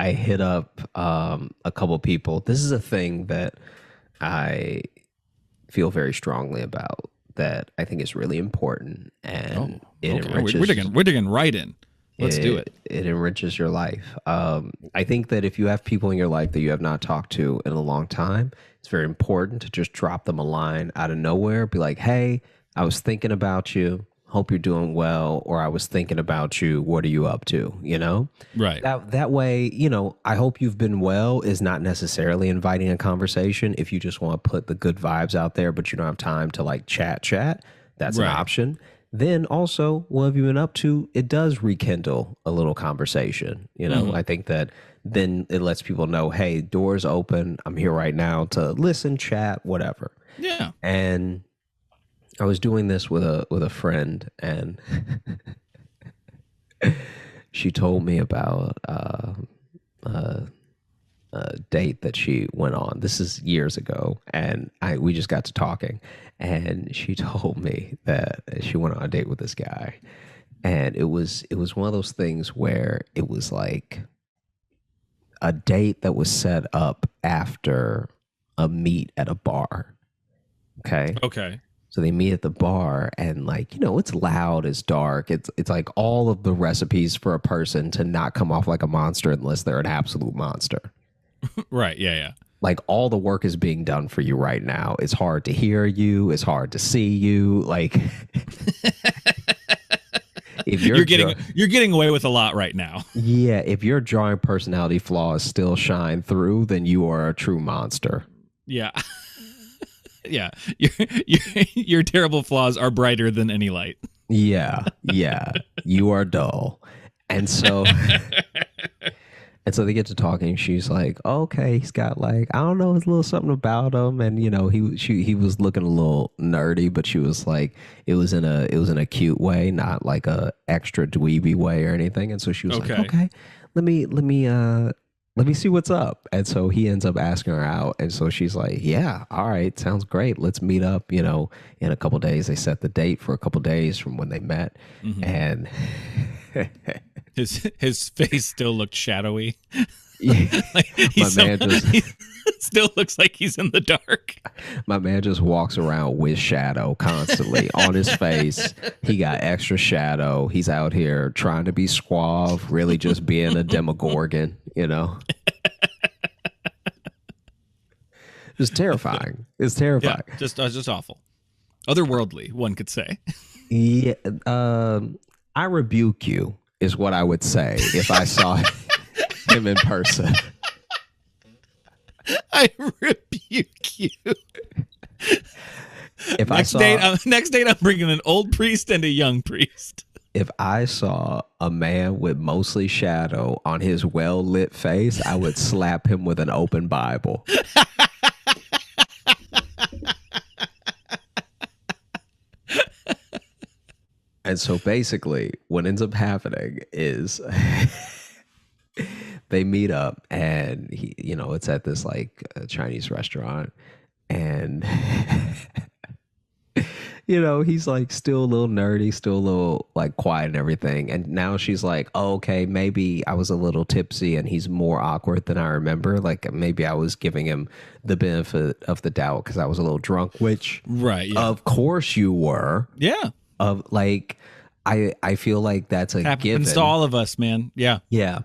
I hit up a couple people. This is a thing that I feel very strongly about that I think is really important, Oh, and it okay. enriches We're digging right in. Let's do it. it enriches your life. I think that if you have people in your life that you have not talked to in a long time, it's very important to just drop them a line out of nowhere. Be like, "Hey, I was thinking about you. Hope you're doing well." Or, "I was thinking about you. What are you up to?" You know, Right. that way, I hope you've been well is not necessarily inviting a conversation. If you just want to put the good vibes out there, but you don't have time to like chat, that's an Right. option. Then also, what have you been up to? It does rekindle a little conversation. I think that then it lets people know, hey, doors open. I'm here right now to listen, chat, whatever. Yeah. And I was doing this with a friend, and she told me about a date that she went on. This is years ago, and we just got to talking, and she told me that she went on a date with this guy, and it was one of those things where it was like a date that was set up after a meet at a bar. Okay. Okay. So they meet at the bar, and like, it's loud, it's dark. It's like all of the recipes for a person to not come off like a monster unless they're an absolute monster. Right. Yeah. Yeah. Like, all the work is being done for you right now. It's hard to hear you, it's hard to see you. Like, if You're getting away with a lot right now. yeah, if your drawing personality flaws still shine through, then you are a true monster. Yeah. Yeah. Your terrible flaws are brighter than any light. Yeah, yeah, you are dull. And so and so they get to talking. She's like, oh, okay, he's got like, I don't know, it's a little something about him. And he was looking a little nerdy, but she was like, it was in a cute way, not like a extra dweeby way or anything. And so she was like, Okay. okay, let me see what's up. And so he ends up asking her out. And so she's like, yeah, all right, sounds great. Let's meet up, in a couple days. They set the date for a couple days from when they met. Mm-hmm. And his face still looked shadowy. yeah, Like my man he still looks like he's in the dark. my man just walks around with shadow constantly on his face. He got extra shadow. He's out here trying to be suave, really just being a demogorgon, It's terrifying. It's terrifying. Yeah, just awful. Otherworldly, one could say. Yeah, I rebuke you is what I would say if I saw him in person. I rebuke you. If Next date, I'm bringing an old priest and a young priest. If I saw a man with mostly shadow on his well-lit face, I would slap him with an open Bible. And so basically what ends up happening is they meet up, and it's at this like Chinese restaurant, and he's like still a little nerdy, still a little like quiet and everything. And now she's like, oh, okay, maybe I was a little tipsy and he's more awkward than I remember. Like, maybe I was giving him the benefit of the doubt because I was a little drunk, which Right. Yeah. of course you were. Yeah. Of like, I feel like that's a Happens given. to all of us, man. Yeah. Yeah.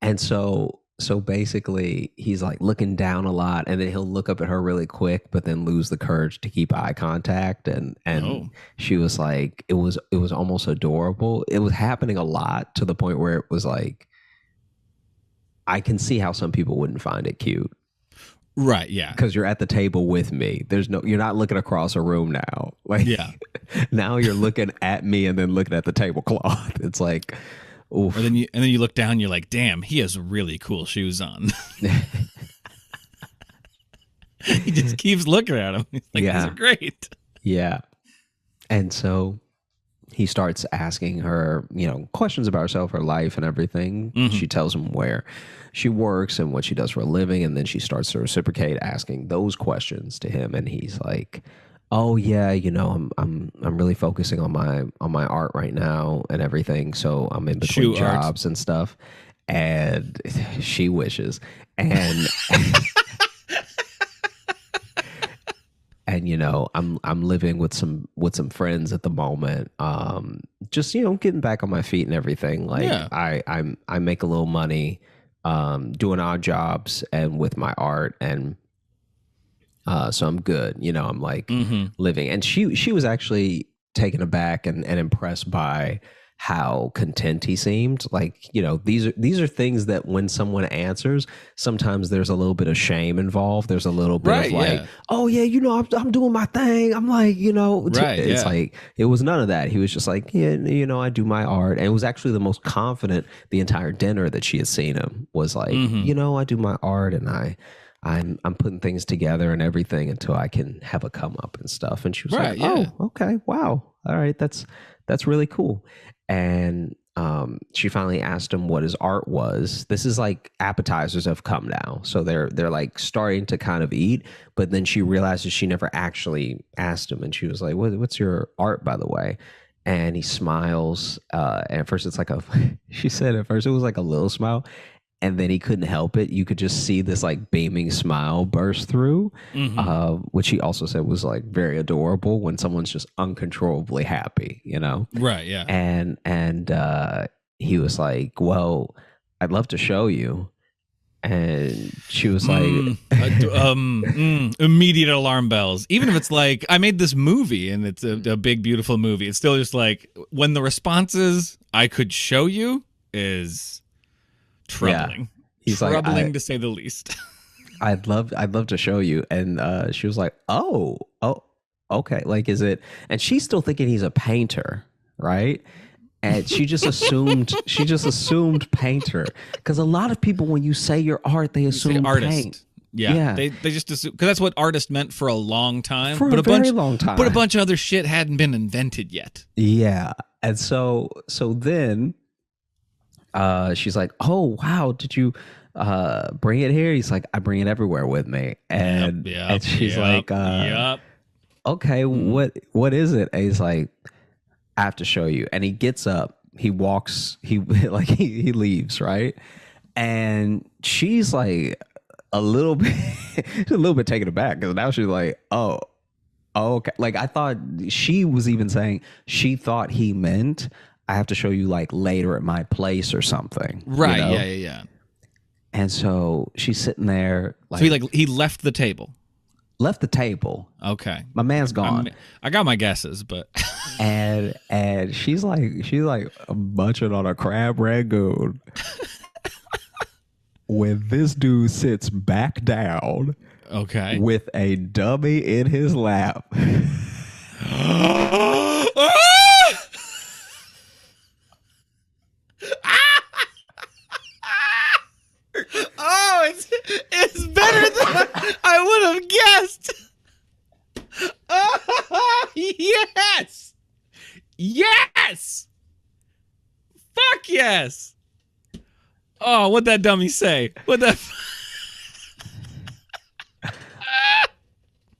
And so basically he's like looking down a lot, and then he'll look up at her really quick, but then lose the courage to keep eye contact. And Oh. she was like, it was almost adorable. It was happening a lot to the point where it was like, I can see how some people wouldn't find it cute. Right. Yeah. Because you're at the table with me. You're not looking across a room now. Like, Yeah. now you're looking at me and then looking at the tablecloth. It's like, oof. Or then you look down, you're like, damn, he has really cool shoes on. He just keeps looking at him. He's like, Yeah. these are great. Yeah. And so he starts asking her, questions about herself, her life, and everything. Mm-hmm. She tells him where she works and what she does for a living, and then she starts to reciprocate asking those questions to him. And he's like, "Oh yeah, I'm really focusing on my art right now and everything. So I'm in between Shoe art. jobs and stuff." and she wishes. And and I'm living with some friends at the moment. Just getting back on my feet and everything. Like Yeah. I make a little money doing odd jobs and with my art, and so I'm good. I'm like living. And she was actually taken aback and impressed by how content he seemed. Like, these are things that when someone answers, sometimes there's a little bit of shame involved. There's a little bit Right, of like, yeah. oh yeah, I'm doing my thing. I'm like, Right, it's yeah. like, it was none of that. He was just like, yeah, I do my art. And it was actually the most confident the entire dinner that she had seen him was like, I do my art, and I'm putting things together and everything until I can have a come up and stuff. And she was Right, like, oh, yeah. okay, wow, all right, that's really cool. And she finally asked him what his art was. This is like appetizers have come now, so they're like starting to kind of eat. But then she realizes she never actually asked him, and she was like, "What's your art, by the way?" And he smiles. And at first, it's like she said at first it was like a little smile, and then he couldn't help it. You could just see this like beaming smile burst through, which he also said was like very adorable when someone's just uncontrollably happy. Right, yeah. And he was like, "Well, I'd love to show you." And she was like, immediate alarm bells. Even if it's like, I made this movie and it's a big, beautiful movie, it's still just like, when the response is, I could show you, is troubling. Yeah. He's troubling like, to say the least. I'd love to show you. And she was like, oh, okay. Like, is it? And she's still thinking he's a painter, right? And she just assumed painter, because a lot of people, when you say your art, they assume artist. Paint. Yeah. They just assume, because that's what artist meant for a long time. For a very long time. But a bunch of other shit hadn't been invented yet. Yeah. And so then she's like, oh wow, did you bring it here? He's like, I bring it everywhere with me. And she's like, okay, what is it? And he's like, I have to show you. And he gets up, he walks, he leaves, right? And she's like a little bit taken aback, because now she's like, oh, okay. Like, I thought she was even saying she thought he meant, I have to show you like later at my place or something. Right. Yeah. And so she's sitting there. Like, so he left the table. Left the table. Okay. My man's gone. I got my guesses, but and she's like munching on a crab rangoon when this dude sits back down. Okay. With a dummy in his lap. Oh, it's better than I would have guessed. Oh, yes. Yes. Fuck yes. Oh, what'd that dummy say? What that?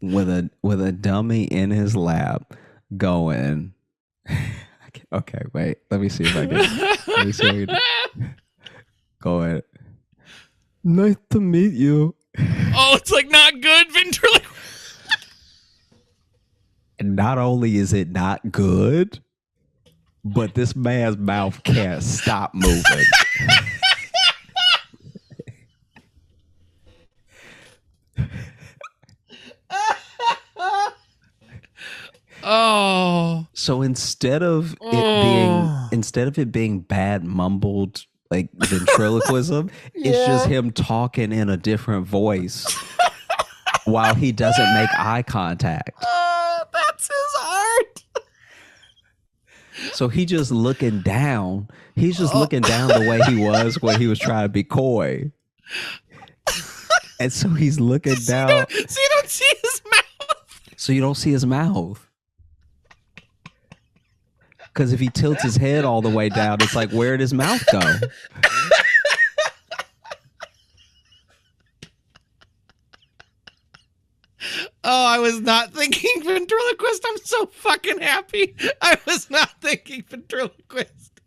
With a dummy in his lap, going. Okay, wait. Let me see if I can. Let me see if I can. Going. Nice to meet you. Oh, it's like not good ventriloquism. And not only is it not good, but this man's mouth can't stop moving. Oh. So instead of it being bad mumbled like ventriloquism, it's just him talking in a different voice while he doesn't make eye contact. That's his art. So he just looking down. He's just looking down the way he was when he was trying to be coy. And so he's looking down. So you don't see his mouth. So you don't see his mouth. Because if he tilts his head all the way down, it's like, where'd his mouth go? Oh, I was not thinking ventriloquist. I'm so fucking happy. I was not thinking ventriloquist.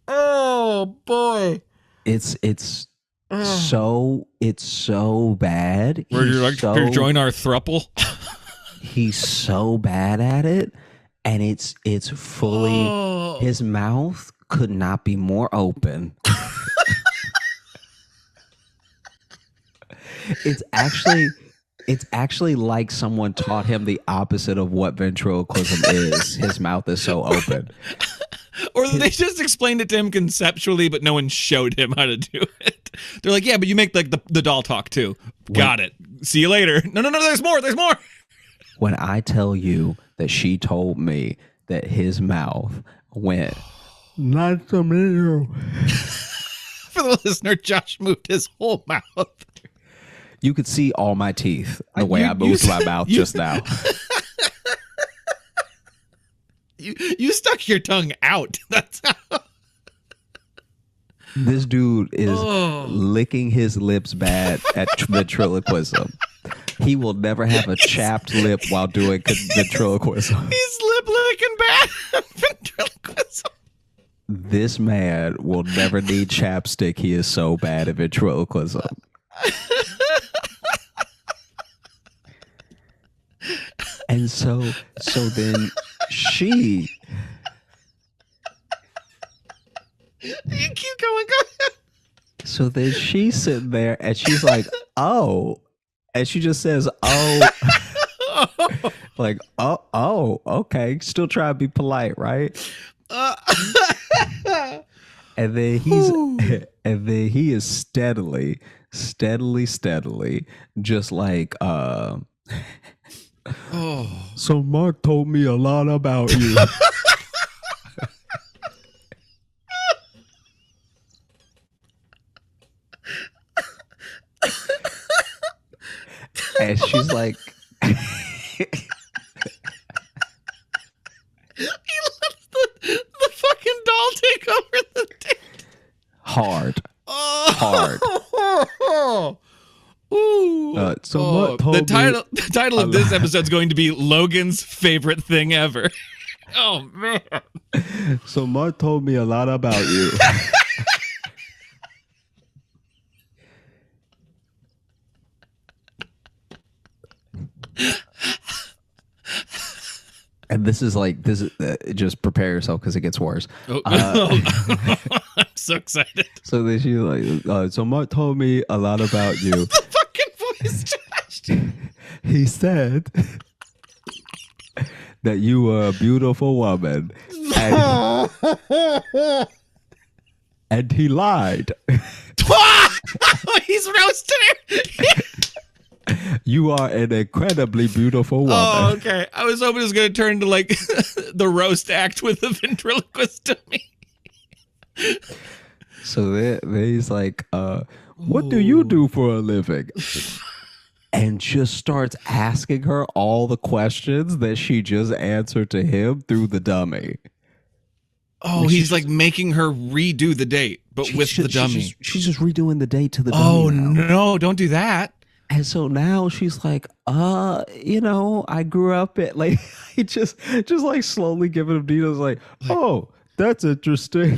Oh, boy. It's Ugh. it's so bad. Would you like to join our thruple? He's so bad at it, and it's fully, Oh. his mouth could not be more open. It's actually it's actually like someone taught him the opposite of what ventriloquism is. His mouth is so open. Or they just explained it to him conceptually, but no one showed him how to do it. They're like, yeah, but you make like the doll talk too. Got it. See you later. No, there's more. There's more. When I tell you that she told me that his mouth went, not so little. For the listener, Josh moved his whole mouth. You could see all my teeth the way I moved my mouth just now. You stuck your tongue out. That's how. This dude is licking his lips bad at ventriloquism. He will never have a chapped lip while doing ventriloquism. He's lip licking bad at ventriloquism. This man will never need chapstick. He is so bad at ventriloquism. And so then she. You keep going. Go ahead. So then she's sitting there and she's like, oh. And she just says, oh. Like, oh, okay. Still trying to be polite, right? And then he is steadily, just like, so Mark told me a lot about you. And she's like, he lets the fucking doll take over the date. Hard. Ooh. So Mark told the title of this episode is going to be Logan's favorite thing ever. Oh man. So Mark told me a lot about you. And this is just prepare yourself because it gets worse. I'm so excited. So then she's like, so Mark told me a lot about you. The fucking voice, Josh. He said that you were a beautiful woman. And he lied. He's roasting her. You are an incredibly beautiful woman. Oh, okay. I was hoping it was going to turn to like the roast act with the ventriloquist to me. So then he's like, what do you do for a living? And just starts asking her all the questions that she just answered to him through the dummy. Oh, he's like making her redo the date, but with the dummy. She's just redoing the date to the dummy. Oh, now. no, don't do that. And so now she's like, I grew up at like, he just like slowly giving him details like, oh, that's interesting.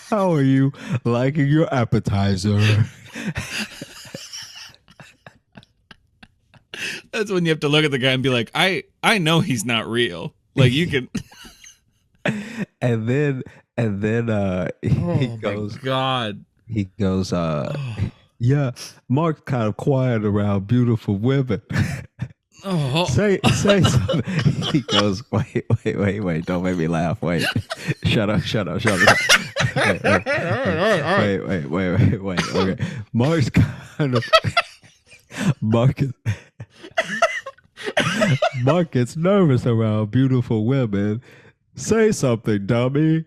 How are you liking your appetizer? That's when you have to look at the guy and be like, I know he's not real. Like you can. and then he goes, my God. He goes, yeah, Mark's kind of quiet around beautiful women. Say something. He goes, wait, don't make me laugh. Wait, shut up. Wait. Okay, Mark's kind of Mark gets nervous around beautiful women. Say something, dummy.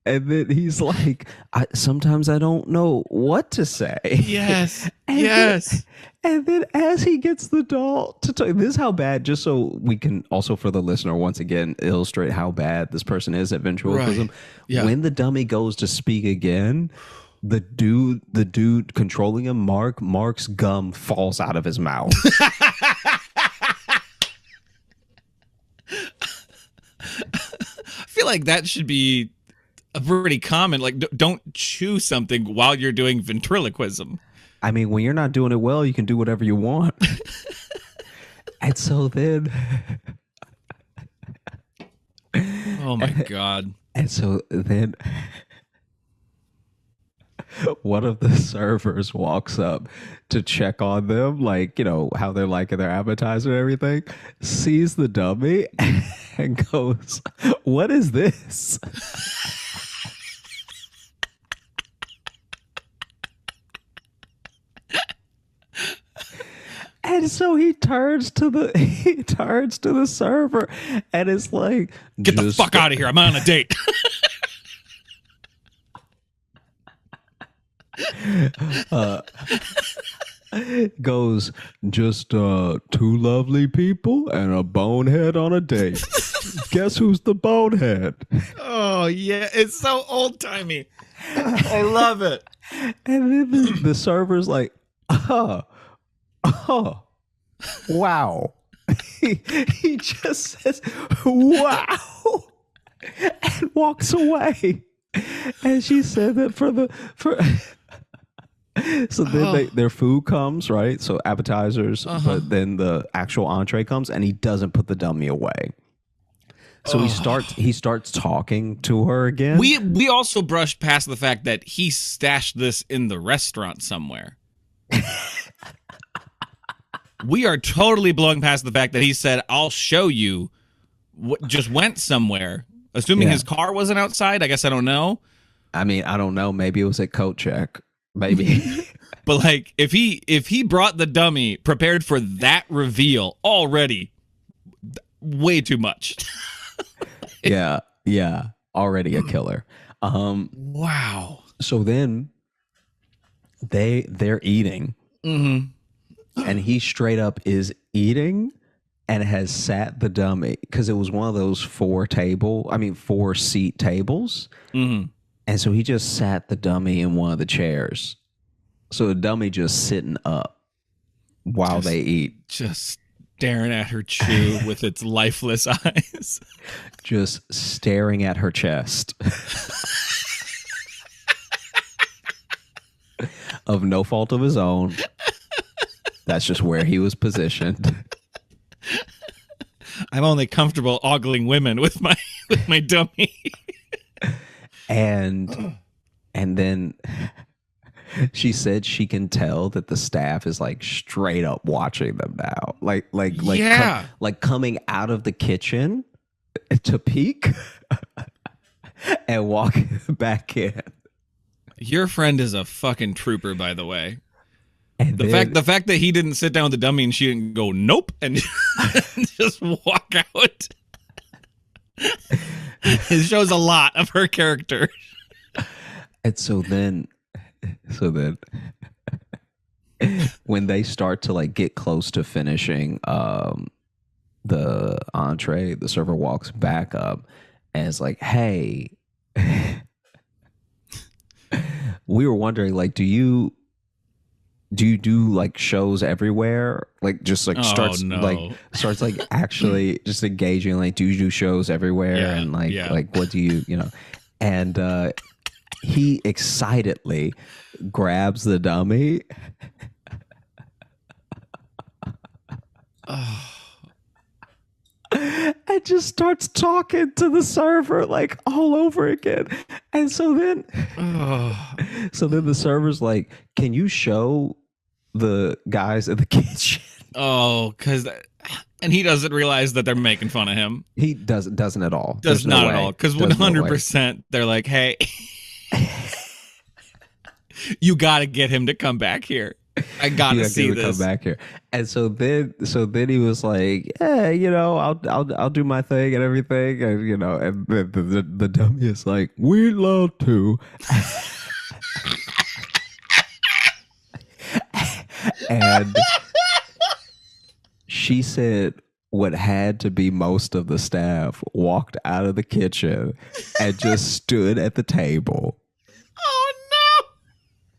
And then he's like, sometimes I don't know what to say. Yes. Yes. And then as he gets the doll to talk, this is how bad, just so we can also for the listener once again illustrate how bad this person is at ventriloquism. Right. Yeah. When the dummy goes to speak again, the dude controlling him, Mark's gum falls out of his mouth. feel like that should be a pretty common. Like, don't chew something while you're doing ventriloquism. I mean, when you're not doing it well, you can do whatever you want. And so then, Oh my god. and so then, one of the servers walks up to check on them, like, how they're liking their appetizer and everything, sees the dummy and goes, "What is this?" And so he turns to the server and it's like, Get the fuck out of here. I'm on a date. Goes, "Just two lovely people and a bonehead on a date. Guess who's the bonehead?" Oh yeah, it's so old timey. I love it. And then the server's like, "Oh, wow." He just says, "Wow," and walks away. And she said that so then their food comes, right? So appetizers, but then the actual entree comes, and he doesn't put the dummy away. So he starts talking to her again. We also brushed past the fact that he stashed this in the restaurant somewhere. We are totally blowing past the fact that he said, "I'll show you." Just went somewhere, assuming his car wasn't outside. I guess I don't know. I mean, I don't know. Maybe it was at coat check. Maybe. But like, if he brought the dummy prepared for that reveal already, way too much. Yeah. Already a killer. Wow. So then they're eating. Mm-hmm. And he straight up is eating and has sat the dummy, because it was one of those 4-seat tables. Mm-hmm. And so he just sat the dummy in one of the chairs. So the dummy just sitting up while they eat. Just staring at her chew with its lifeless eyes. Just staring at her chest. Of no fault of his own. That's just where he was positioned. I'm only comfortable ogling women with my dummy. And then she said she can tell that the staff is like straight up watching them now. Like coming out of the kitchen to peek and walk back in. Your friend is a fucking trooper, by the way. And the fact that he didn't sit down with the dummy and she didn't go nope and just walk out. It shows a lot of her character. And so then when they start to like get close to finishing the entree, the server walks back up and is like, "Hey, we were wondering, like, do you do like shows everywhere? Like just like starts like actually just engaging, like, do you do shows everywhere?" And like what do you know? And he excitedly grabs the dummy. And just starts talking to the server like all over again. And so then the server's like, "Can you show the guys in the kitchen?" Oh, and he doesn't realize that they're making fun of him. He doesn't at all. Does not at all. Because 100% they're like, "Hey, you got to get him to come back here. I gotta see this. Come back here." And so then he was like, "Yeah, I'll do my thing and everything." And and the dummy is like, "We'd love to." And she said what had to be most of the staff walked out of the kitchen and just stood at the table. Oh no!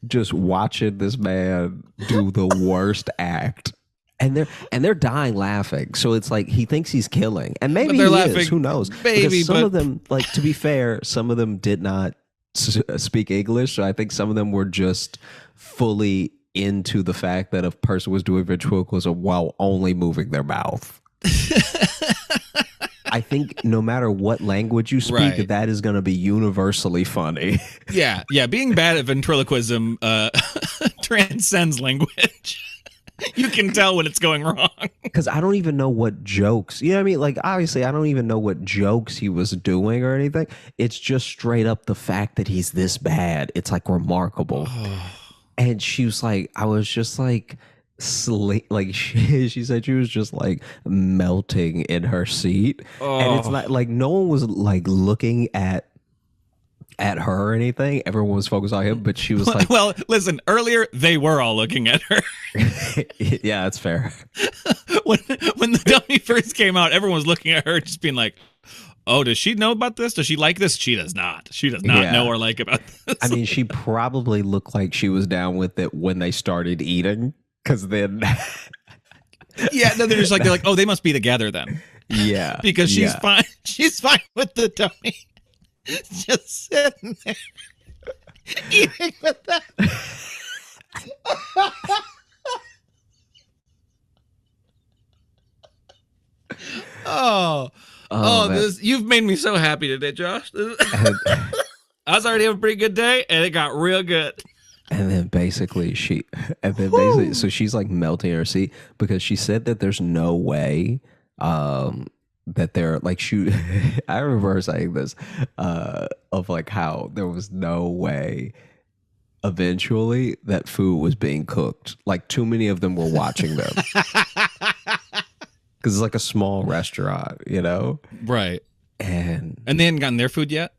Just watching this man do the worst act and they're dying laughing. So it's like he thinks he's killing, and But maybe they're he laughing, is. Who knows? baby, Because some but of them, like to be fair, some of them did not speak English. So I think some of them were just fully into the fact that a person was doing ventriloquism while only moving their mouth. I think no matter what language you speak, Right. that is going to be universally funny. yeah, being bad at ventriloquism transcends language. You can tell when it's going wrong. Because I don't even know what jokes, you know what I mean? Like, obviously, I don't even know what jokes he was doing or anything. It's just straight up the fact that he's this bad. It's like remarkable. And she was like, I was just like, like she said she was just like melting in her seat. And it's not like no one was like looking at her or anything. Everyone was focused on him, but she was like, well, listen, earlier they were all looking at her. yeah, that's fair. when the dummy first came out, everyone was looking at her just being like, oh, does she know about this? Does she like this? She does not. She does not know or like about this. I mean, she probably looked like she was down with it when they started eating, because then yeah, no, they're like, oh, they must be together then. Yeah. Because she's fine. She's fine with the dummy. Just sitting there eating with that. This you've made me so happy today, Josh. I was already having a pretty good day, and it got real good. And then basically so she's like melting in her seat because she said that there's no way that they're like I remember her saying this of like how there was no way eventually that food was being cooked. Like too many of them were watching them. Because it's like a small restaurant, you know? Right. And they hadn't gotten their food yet?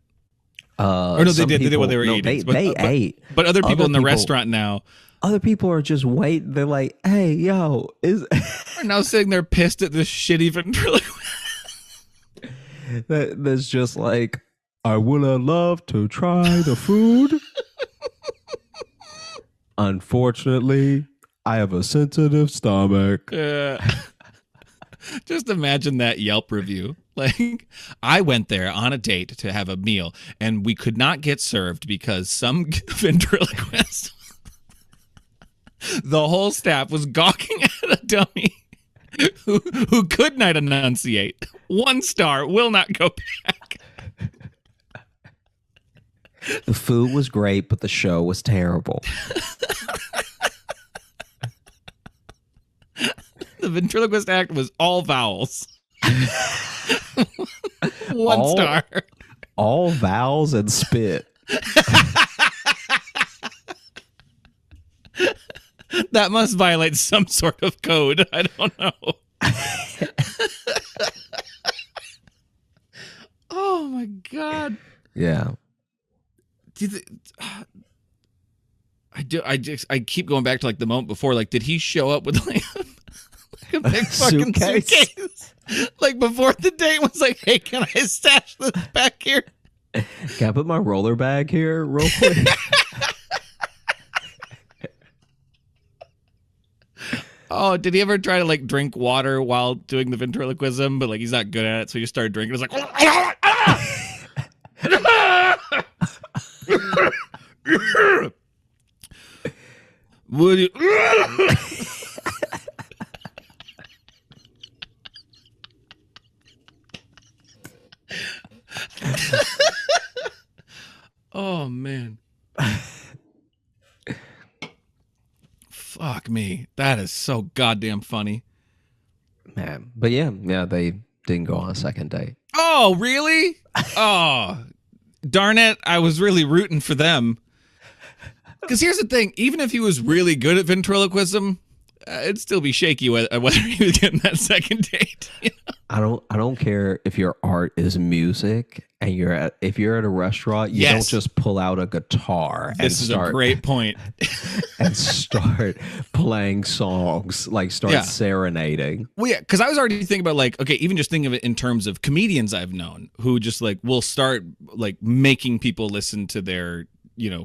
Or no, they did. They did what they were eating. They ate. But other people in the restaurant now. Other people are just waiting. They're like, hey, yo. Are now sitting there pissed at this shitty ventriloquist. That's just like, I would have loved to try the food. Unfortunately, I have a sensitive stomach. Just imagine that Yelp review. Like, I went there on a date to have a meal, and we could not get served because some ventriloquist, the whole staff was gawking at a dummy who could not enunciate. 1 star, will not go back. The food was great, but the show was terrible. The ventriloquist act was all vowels. 1 star. All vowels and spit. That must violate some sort of code. I don't know. Oh my God. Yeah. I keep going back to like the moment before. Like, did he show up with like a big fucking suitcase? Like before the date was like, hey, can I stash this back here? Can I put my roller bag here real quick? Oh, did he ever try to like drink water while doing the ventriloquism? But like he's not good at it, so he just started drinking. It's like, would you? Oh man. Fuck me. That is so goddamn funny. Man. But yeah, they didn't go on a second date. Oh, really? Oh, darn it. I was really rooting for them. Because here's the thing. Even if he was really good at ventriloquism, it'd still be shaky whether he was getting that second date. You know? I don't care if your art is music and if you're at a restaurant, you don't just pull out a guitar and This is a great point. and start playing songs, like start serenading. Well, yeah, because I was already thinking about like, okay, even just thinking of it in terms of comedians I've known who just like will start like making people listen to their,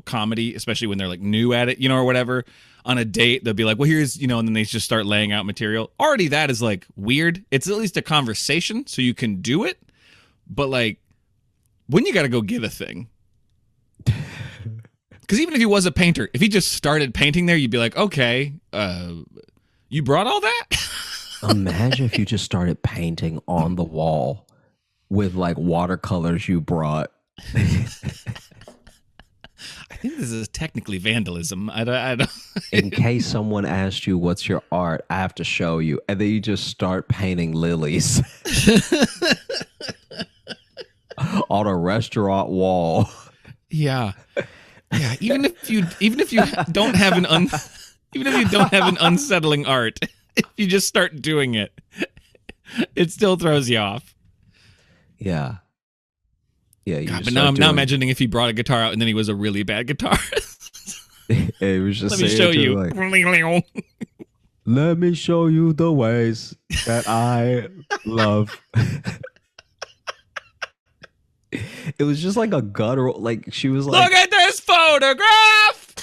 comedy, especially when they're like new at it, or whatever. on a date, they'll be like, well, here's, and then they just start laying out material. Already that is like weird. It's at least a conversation, so you can do it. But like, when you got to go get a thing. Because even if he was a painter, if he just started painting there, you'd be like, okay, you brought all that? Imagine if you just started painting on the wall with like watercolors you brought. I think this is technically vandalism. I don't. In case someone asked you, what's your art? I have to show you. And then you just start painting lilies on a restaurant wall. Yeah. Yeah. Even if you don't have an unsettling art, if you just start doing it, it still throws you off. Yeah. Yeah. God, but now I'm now imagining if he brought a guitar out and then he was a really bad guitarist. It was just let me show you. Like, let me show you the ways that I love. It was just like a guttural, like she was like, look at this photograph.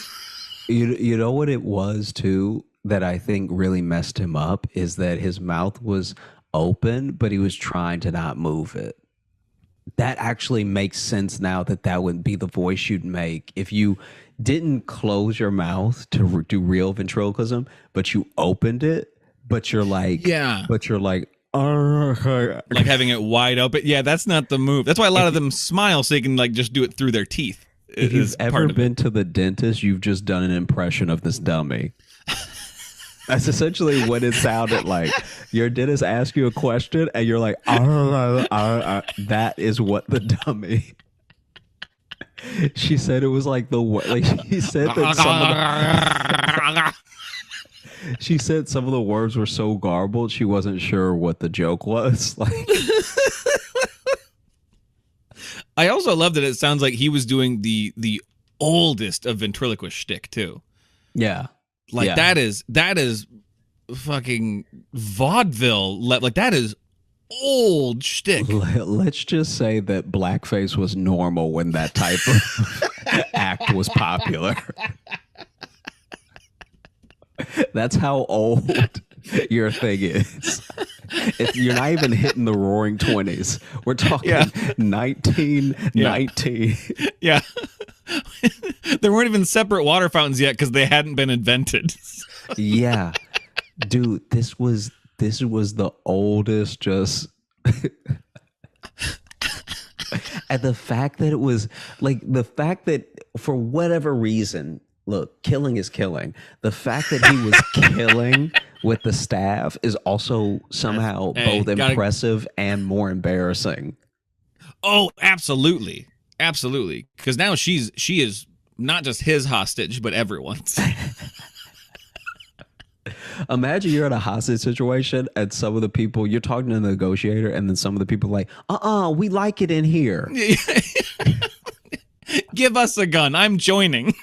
You know what it was too that I think really messed him up is that his mouth was open, but he was trying to not move it. That actually makes sense now that would be the voice you'd make if you didn't close your mouth to do real ventriloquism, but you opened it, but you're like, like having it wide open. Yeah, that's not the move. That's why a lot of them smile so they can like just do it through their teeth. If you've ever been to the dentist, you've just done an impression of this dummy. That's essentially what it sounded like. Your dentist asks you a question and you're like, that is what the dummy. She said it was like she said that she said some of the words were so garbled she wasn't sure what the joke was. Like, I also love that it sounds like he was doing the oldest of ventriloquist shtick too. Yeah. Like that is fucking vaudeville. Like that is old shtick. Let's just say that blackface was normal when that type of act was popular. That's how old your thing is. You're not even hitting the roaring 20s. We're talking 1919. Yeah. There weren't even separate water fountains yet because they hadn't been invented. Yeah. Dude, this was the oldest just and the fact that it was like the fact that for whatever reason, look, killing is killing. The fact that he was killing with the staff is also somehow both impressive and more embarrassing. Oh, absolutely. Absolutely. Because now she is not just his hostage, but everyone's. Imagine you're in a hostage situation and some of the people, you're talking to the negotiator and then some of the people are like, we like it in here. Give us a gun. I'm joining.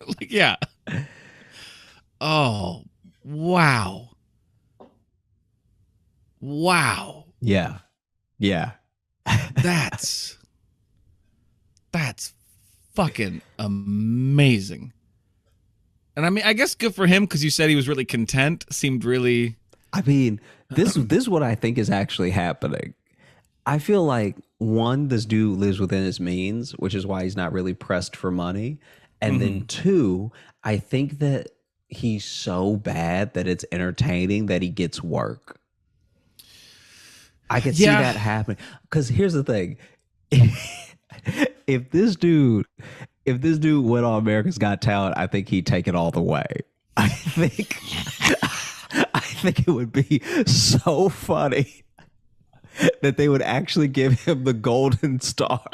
Like, yeah. Oh, wow. Wow. Yeah. Yeah. That's fucking amazing. And I mean, I guess good for him because you said he was really content. Seemed really. I mean, this is what I think is actually happening. I feel like this dude lives within his means, which is why he's not really pressed for money. And then two, I think that he's so bad that it's entertaining that he gets work. I could see that happening. Because here's the thing. If this dude went on America's Got Talent, I think he'd take it all the way. I think it would be so funny that they would actually give him the golden star.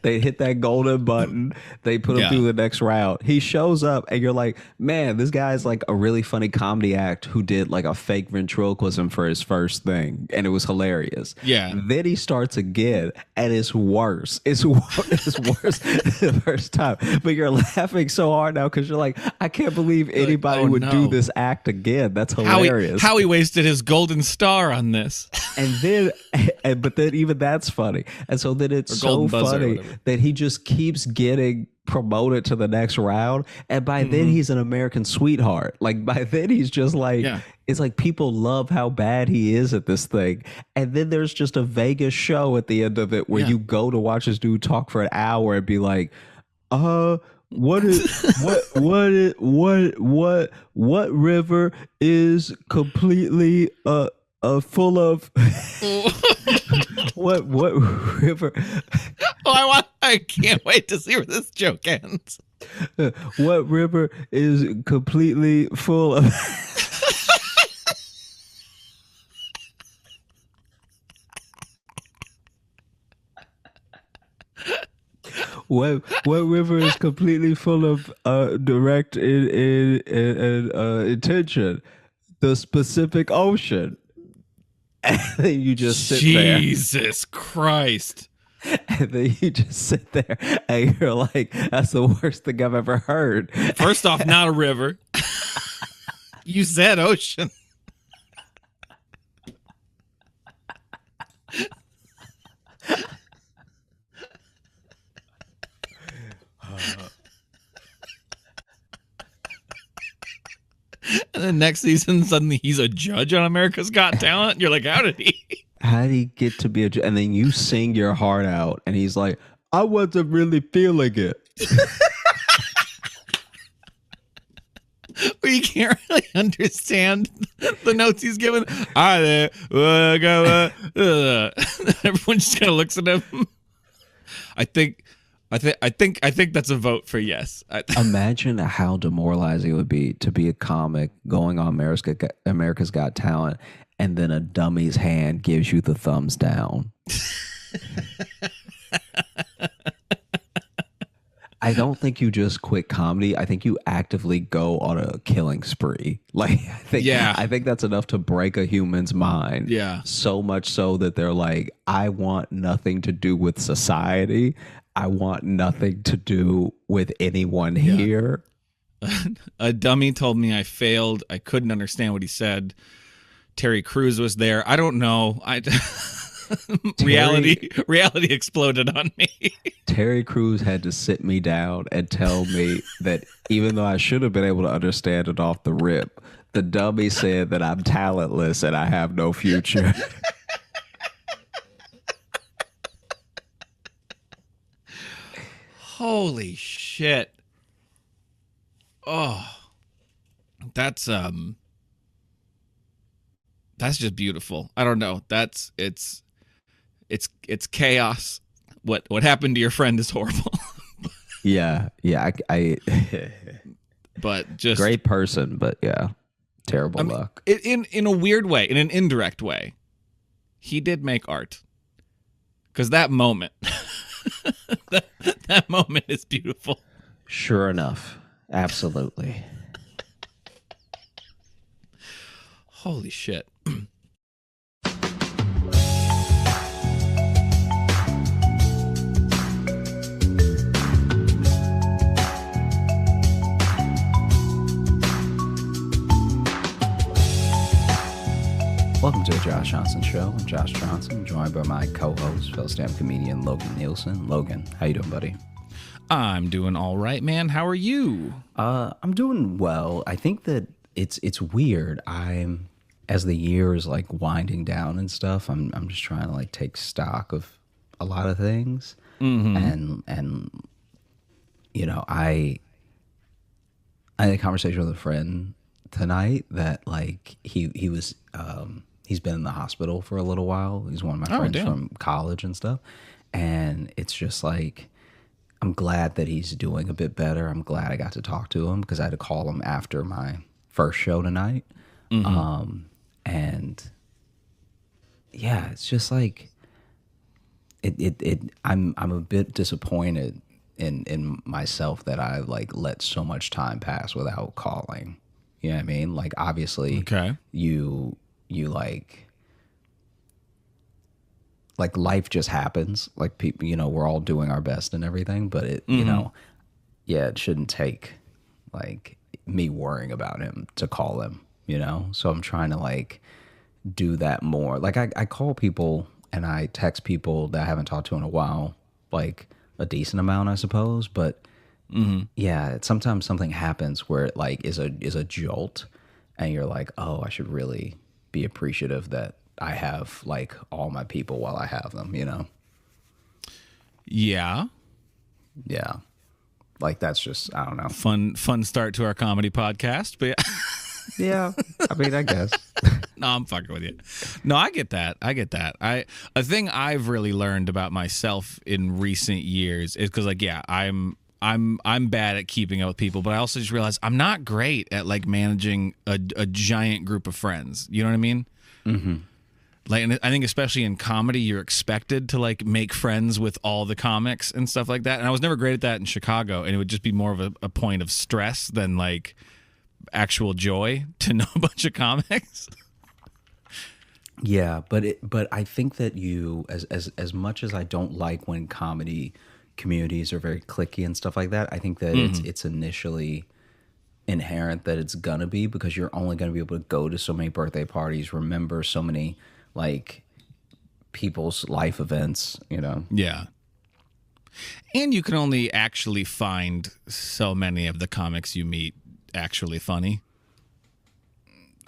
They hit that golden button. They put him through the next round. He shows up and you're like, man, this guy's like a really funny comedy act who did like a fake ventriloquism for his first thing. And it was hilarious. Yeah. Then he starts again and it's worse. It's worse the first time. But you're laughing so hard now because you're like, I can't believe anybody would do this act again. That's hilarious. How he wasted his golden star on this. And then, but then even that's funny. And so then it's so funny that he just keeps getting promoted to the next round. And by then Mm-hmm. he's an American sweetheart. Like by then he's just like, Yeah. it's like people love how bad he is at this thing. And then there's just a Vegas show at the end of it where Yeah. you go to watch this dude talk for an hour and be like, uh, what is what river is completely full of what river I can't wait to see where this joke ends. what river is completely full of what river is completely full of direct intention? The Pacific Ocean. And then you just sit there. Jesus Christ. And then you just sit there and you're like, that's the worst thing I've ever heard. First off, not a river. You said ocean. And then next season, suddenly he's a judge on America's Got Talent. You're like, how did he? How did he get to be and then you sing your heart out and he's like, I wasn't really feeling it. Where you can't really understand the notes he's given. Hi there. Everyone just kind of looks at him. I think that's a vote for yes. Imagine how demoralizing it would be to be a comic going on America's Got Talent, and then a dummy's hand gives you the thumbs down. I don't think you just quit comedy. I think you actively go on a killing spree. Like, I think that's enough to break a human's mind. Yeah. So much so that they're like, I want nothing to do with society. I want nothing to do with anyone here. A dummy told me I failed. I couldn't understand what he said. Terry Crews was there. I don't know. Reality exploded on me. Terry Crews had to sit me down and tell me that even though I should have been able to understand it off the rip, the dummy said that I'm talentless and I have no future. Holy shit. Oh. That's just beautiful. I don't know. It's chaos. What happened to your friend is horrible. Yeah. I but just great person, but yeah, terrible luck. In a weird way, in an indirect way, he did make art. Because that moment, that moment is beautiful. Sure enough, absolutely. Holy shit. Welcome to the Josh Johnson Show. I'm Josh Johnson, joined by my co-host, fellow stand-up comedian Logan Nielsen. Logan, how you doing, buddy? I'm doing all right, man. How are you? I'm doing well. I think that it's weird. As the year is like winding down and stuff, I'm just trying to like take stock of a lot of things. Mm-hmm. And you know, I had a conversation with a friend tonight that like he's been in the hospital for a little while. He's one of my friends from college and stuff. And it's just like, I'm glad that he's doing a bit better. I'm glad I got to talk to him because I had to call him after my first show tonight. Mm-hmm. And yeah, it's just like, I'm a bit disappointed in myself that I like let so much time pass without calling. You know what I mean? Like, obviously, you like life just happens. Like, people, you know, we're all doing our best and everything, but it, you know, yeah, it shouldn't take like me worrying about him to call him, you know? So I'm trying to like do that more. Like, I call people and I text people that I haven't talked to in a while, like a decent amount, I suppose, but yeah, sometimes something happens where it like is a jolt, and you're like, oh, I should really be appreciative that I have like all my people while I have them, you know? Yeah. Yeah. Like that's just, I don't know. Fun start to our comedy podcast. But yeah. Yeah. I mean, I guess. No, I'm fucking with you. No, I get that. A thing I've really learned about myself in recent years is because, like, yeah, I'm bad at keeping up with people, but I also just realized I'm not great at like managing a giant group of friends. You know what I mean? Mm-hmm. Like, and I think especially in comedy, you're expected to like make friends with all the comics and stuff like that. And I was never great at that in Chicago, and it would just be more of a point of stress than like actual joy to know a bunch of comics. Yeah, but I think that you as much as I don't like when comedy communities are very cliquey and stuff like that, I think that it's initially inherent that it's gonna be, because you're only gonna be able to go to so many birthday parties, remember so many like people's life events, you know. Yeah. And you can only actually find so many of the comics you meet actually funny.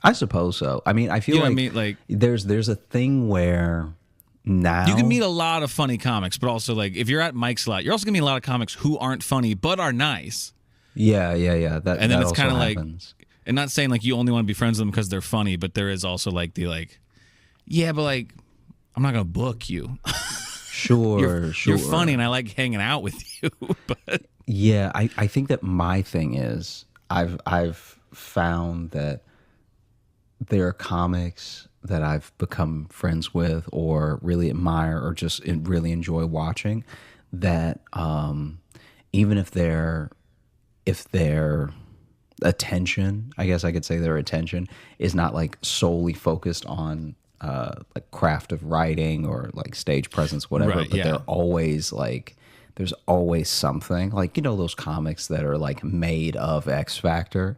I suppose so. I mean, I feel You know like, what I mean? Like, there's a thing where now you can meet a lot of funny comics, but also like if you're at Mike's a lot, you're also gonna meet a lot of comics who aren't funny but are nice. yeah. That And then that it's kind of also like, happens. and not saying like you only want to be friends with them because they're funny, but there is also like the like, yeah, but like I'm not gonna book you. Sure. You're funny and I like hanging out with you, but Yeah, I think that my thing is I've found that there are comics that I've become friends with or really admire or just really enjoy watching that even if their attention, I guess I could say their attention is not like solely focused on like craft of writing or like stage presence, whatever, Right, but yeah. they're always like, there's always something like, you know, those comics that are like made of X Factor,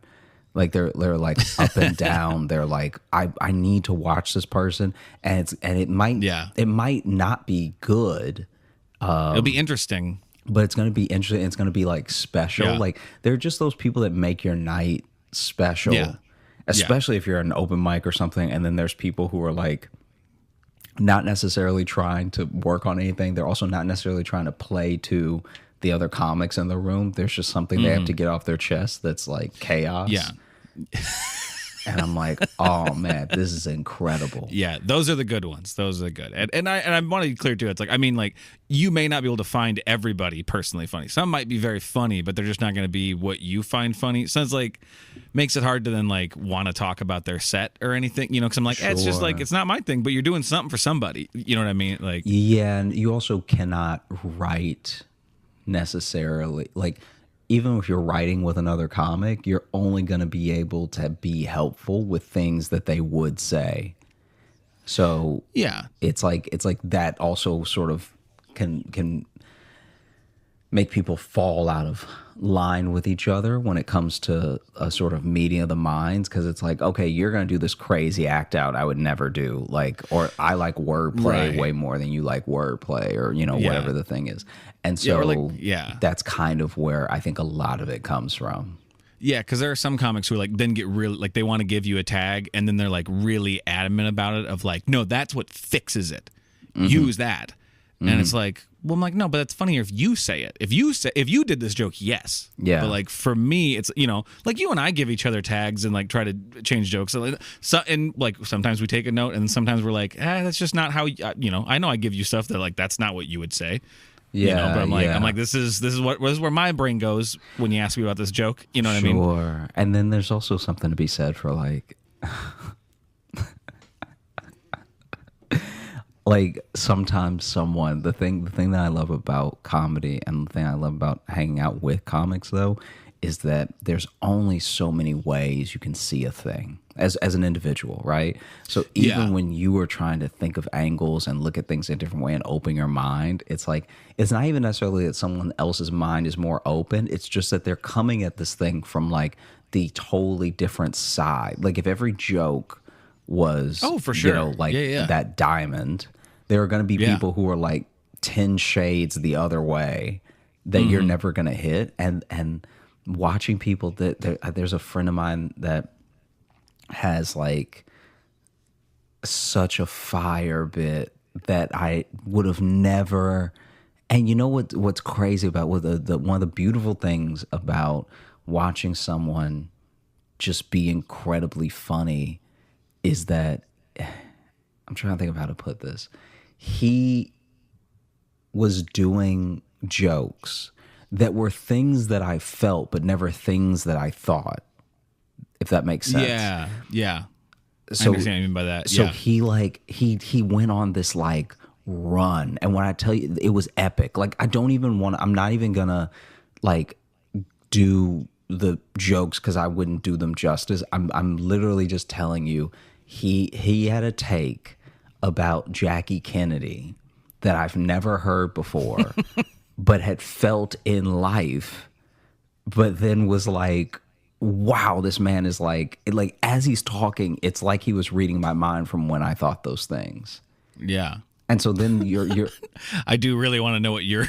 like they're like up and down. They're like, I need to watch this person, and it might not be good, it'll be interesting. but it's going to be interesting. It's going to be like special. Yeah. Like they're just those people that make your night special, Yeah. especially if you're at an open mic or something. And then there's people who are like not necessarily trying to work on anything. They're also not necessarily trying to play to the other comics in the room. There's just something they have to get off their chest that's like chaos. Yeah. And I'm like, oh man, this is incredible. Yeah, those are the good ones. Those are the good. And I want to be clear too. It's like, I mean, like you may not be able to find everybody personally funny. Some might be very funny, but they're just not going to be what you find funny. So it's like makes it hard to then like want to talk about their set or anything, you know, because I'm like, it's just like, it's not my thing, but you're doing something for somebody. You know what I mean? Like, Yeah, and you also cannot write necessarily, like, even if you're writing with another comic, you're only going to be able to be helpful with things that they would say. So yeah. it's like that also sort of can make people fall out of line with each other when it comes to a sort of meeting of the minds, because it's like, okay, you're going to do this crazy act out I would never do, like, or I like wordplay Right. way more than you like wordplay, or you know, Yeah. whatever the thing is. And Yeah, so or like, yeah. that's kind of where I think a lot of it comes from. Yeah, because there are some comics who like then get really like they want to give you a tag and then they're like really adamant about it of like, no, that's what fixes it. Use that. And it's like, well, I'm like, no, but that's funnier if you say it. If you did this joke, yes. Yeah. But like for me, it's, you know, like you and I give each other tags and like try to change jokes. So and like sometimes we take a note and sometimes we're like, that's just not how you know. I know I give you stuff that like that's not what you would say. Yeah, You know, but yeah. I'm like, this is where my brain goes when you ask me about this joke. You know what I mean? Sure. And then there's also something to be said for like like sometimes someone, the thing that I love about comedy and the thing I love about hanging out with comics though is that there's only so many ways you can see a thing as an individual, right? So even Yeah. when you are trying to think of angles and look at things in a different way and open your mind, it's like, it's not even necessarily that someone else's mind is more open. It's just that they're coming at this thing from like the totally different side. Like if every joke was, Oh, for you sure. know, like Yeah. that diamond, there are going to be Yeah. people who are like 10 shades the other way. that you're never going to hit. And watching people there's a friend of mine that has like such a fire bit that I would have never. And you know what's crazy about one of the beautiful things about watching someone just be incredibly funny is that I'm trying to think of how to put this. He was doing jokes that were things that I felt, but never things that I thought, if that makes sense. Yeah. So, I understand what you mean by that. So yeah. he went on this like run. And when I tell you, it was epic. Like, I'm not even gonna like do the jokes because I wouldn't do them justice. I'm literally just telling you, he had a take about Jackie Kennedy that I've never heard before, but had felt in life, but then was like, wow, this man is like as he's talking, it's like he was reading my mind from when I thought those things. Yeah. And so then you're I do really want to know what your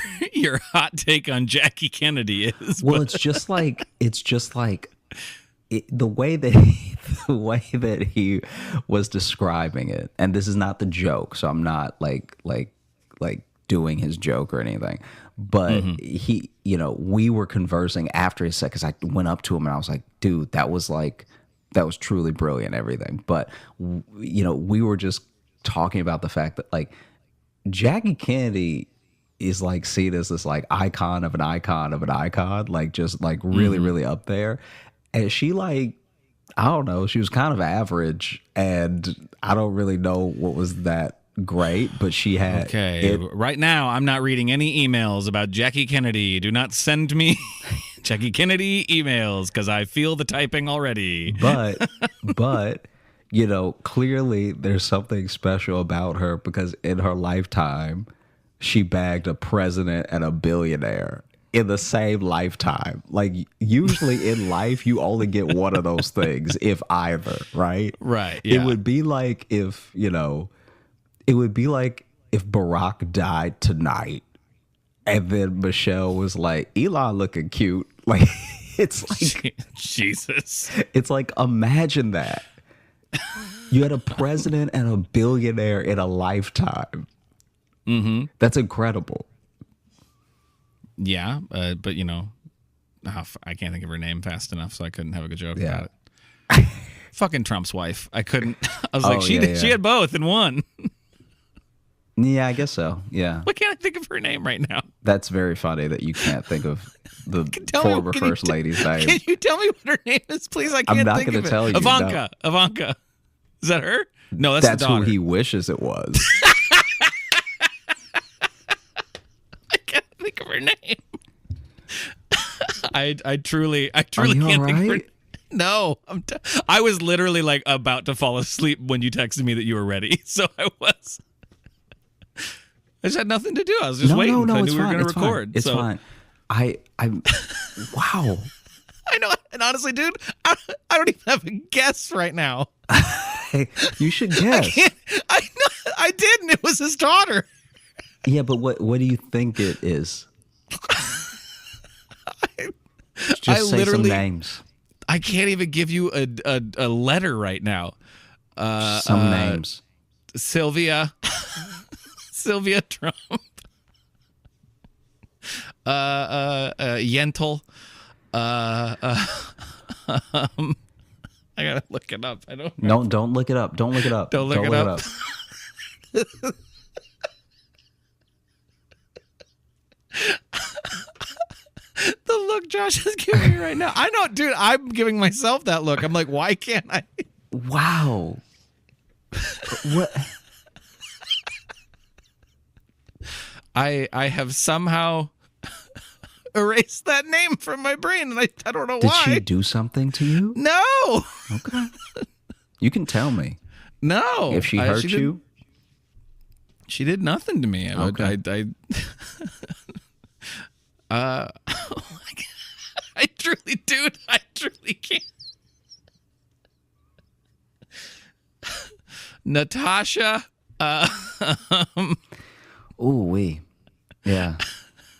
hot take on Jackie Kennedy is. well, it's just like the way that he was describing it, and this is not the joke, so I'm not like doing his joke or anything, but he, we were conversing after his set because I went up to him and I was like, dude, that was truly brilliant, everything. But we were just talking about the fact that like Jackie Kennedy is like seen as this like icon of an icon of an icon, like just like really, really up there. And she like, I don't know, she was kind of average, and I don't really know what was that great, but she had right now I'm not reading any emails about Jackie Kennedy. Do not send me Jackie Kennedy emails because I feel the typing already. But clearly there's something special about her because in her lifetime she bagged a president and a billionaire in the same lifetime. Like usually in life you only get one of those things, if either, right? Right. Yeah. It would be like if Barack died tonight and then Michelle was like, Elon looking cute. Like, it's like, Jesus. It's like, imagine that. You had a president and a billionaire in a lifetime. Mm-hmm. That's incredible. Yeah. But, I can't think of her name fast enough, so I couldn't have a good joke about it. Fucking Trump's wife. I couldn't. I was like, she had both in one. Yeah, I guess so. Yeah. Why can't I think of her name right now? That's very funny that you can't think of the former first lady's name. Can you tell me what her name is, please? I can't I'm not think going of to it. tell you. Ivanka. No. Ivanka. Is that her? No, that's the daughter. Who he wishes it was. I can't think of her name. I truly Are you can't think of her right? name. No, I was literally like about to fall asleep when you texted me that you were ready. So I was. I just had nothing to do. I was just waiting. No, I it's knew we were fine. going to record. It's fine. I'm wow. I know. And honestly, dude, I don't even have a guess right now. Hey, you should guess. I know. I didn't. It was his daughter. Yeah, but what do you think it is? Just say some names. I can't even give you a letter right now. Some names. Sylvia Trump. Yentl. I gotta look it up. I don't. No, don't look it up. Don't look it up. Don't look it up. The look Josh is giving me right now. I know, dude. I'm giving myself that look. I'm like, why can't I? Wow. What? I have somehow erased that name from my brain, and I don't know Did why. she do something to you? No. Okay. You can tell me. No. If she hurt you? She did nothing to me. Okay. I truly, dude, I truly can't. Natasha. Ooh, wee. Yeah.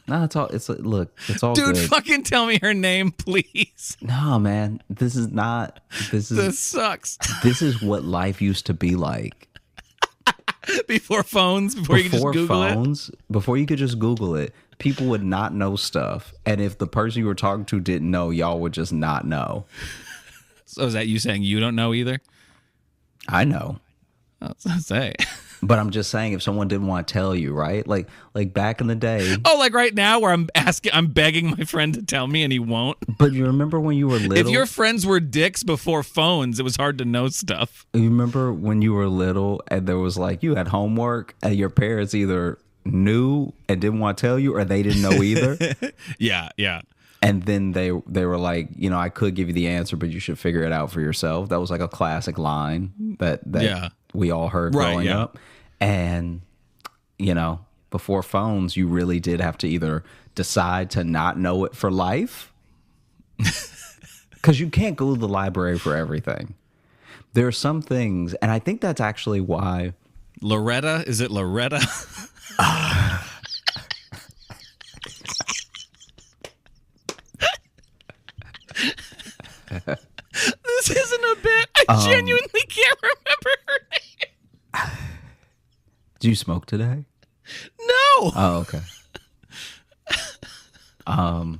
No, it's all. Look. It's all Dude, good. fucking tell me her name, please. No, man. This is not. This sucks. This is what life used to be like. Before phones, before you could just Google it. Before you could just Google it, people would not know stuff, and if the person you were talking to didn't know, y'all would just not know. So is that you saying you don't know either? I know. I was gonna say. But I'm just saying, if someone didn't want to tell you, right? Like back in the day. Oh, like right now where I'm begging my friend to tell me and he won't. But you remember when you were little? If your friends were dicks before phones, it was hard to know stuff. You remember when you were little and there was like, you had homework and your parents either knew and didn't want to tell you or they didn't know either? Yeah. And then they were like, you know, I could give you the answer, but you should figure it out for yourself. That was like a classic line that we all heard growing up. And, you know, before phones, you really did have to either decide to not know it for life. Because you can't go to the library for everything. There are some things, and I think that's actually why. Loretta? Is it Loretta? This isn't a bit. I genuinely can't remember her name. Do you smoke today? No. Oh, okay. No,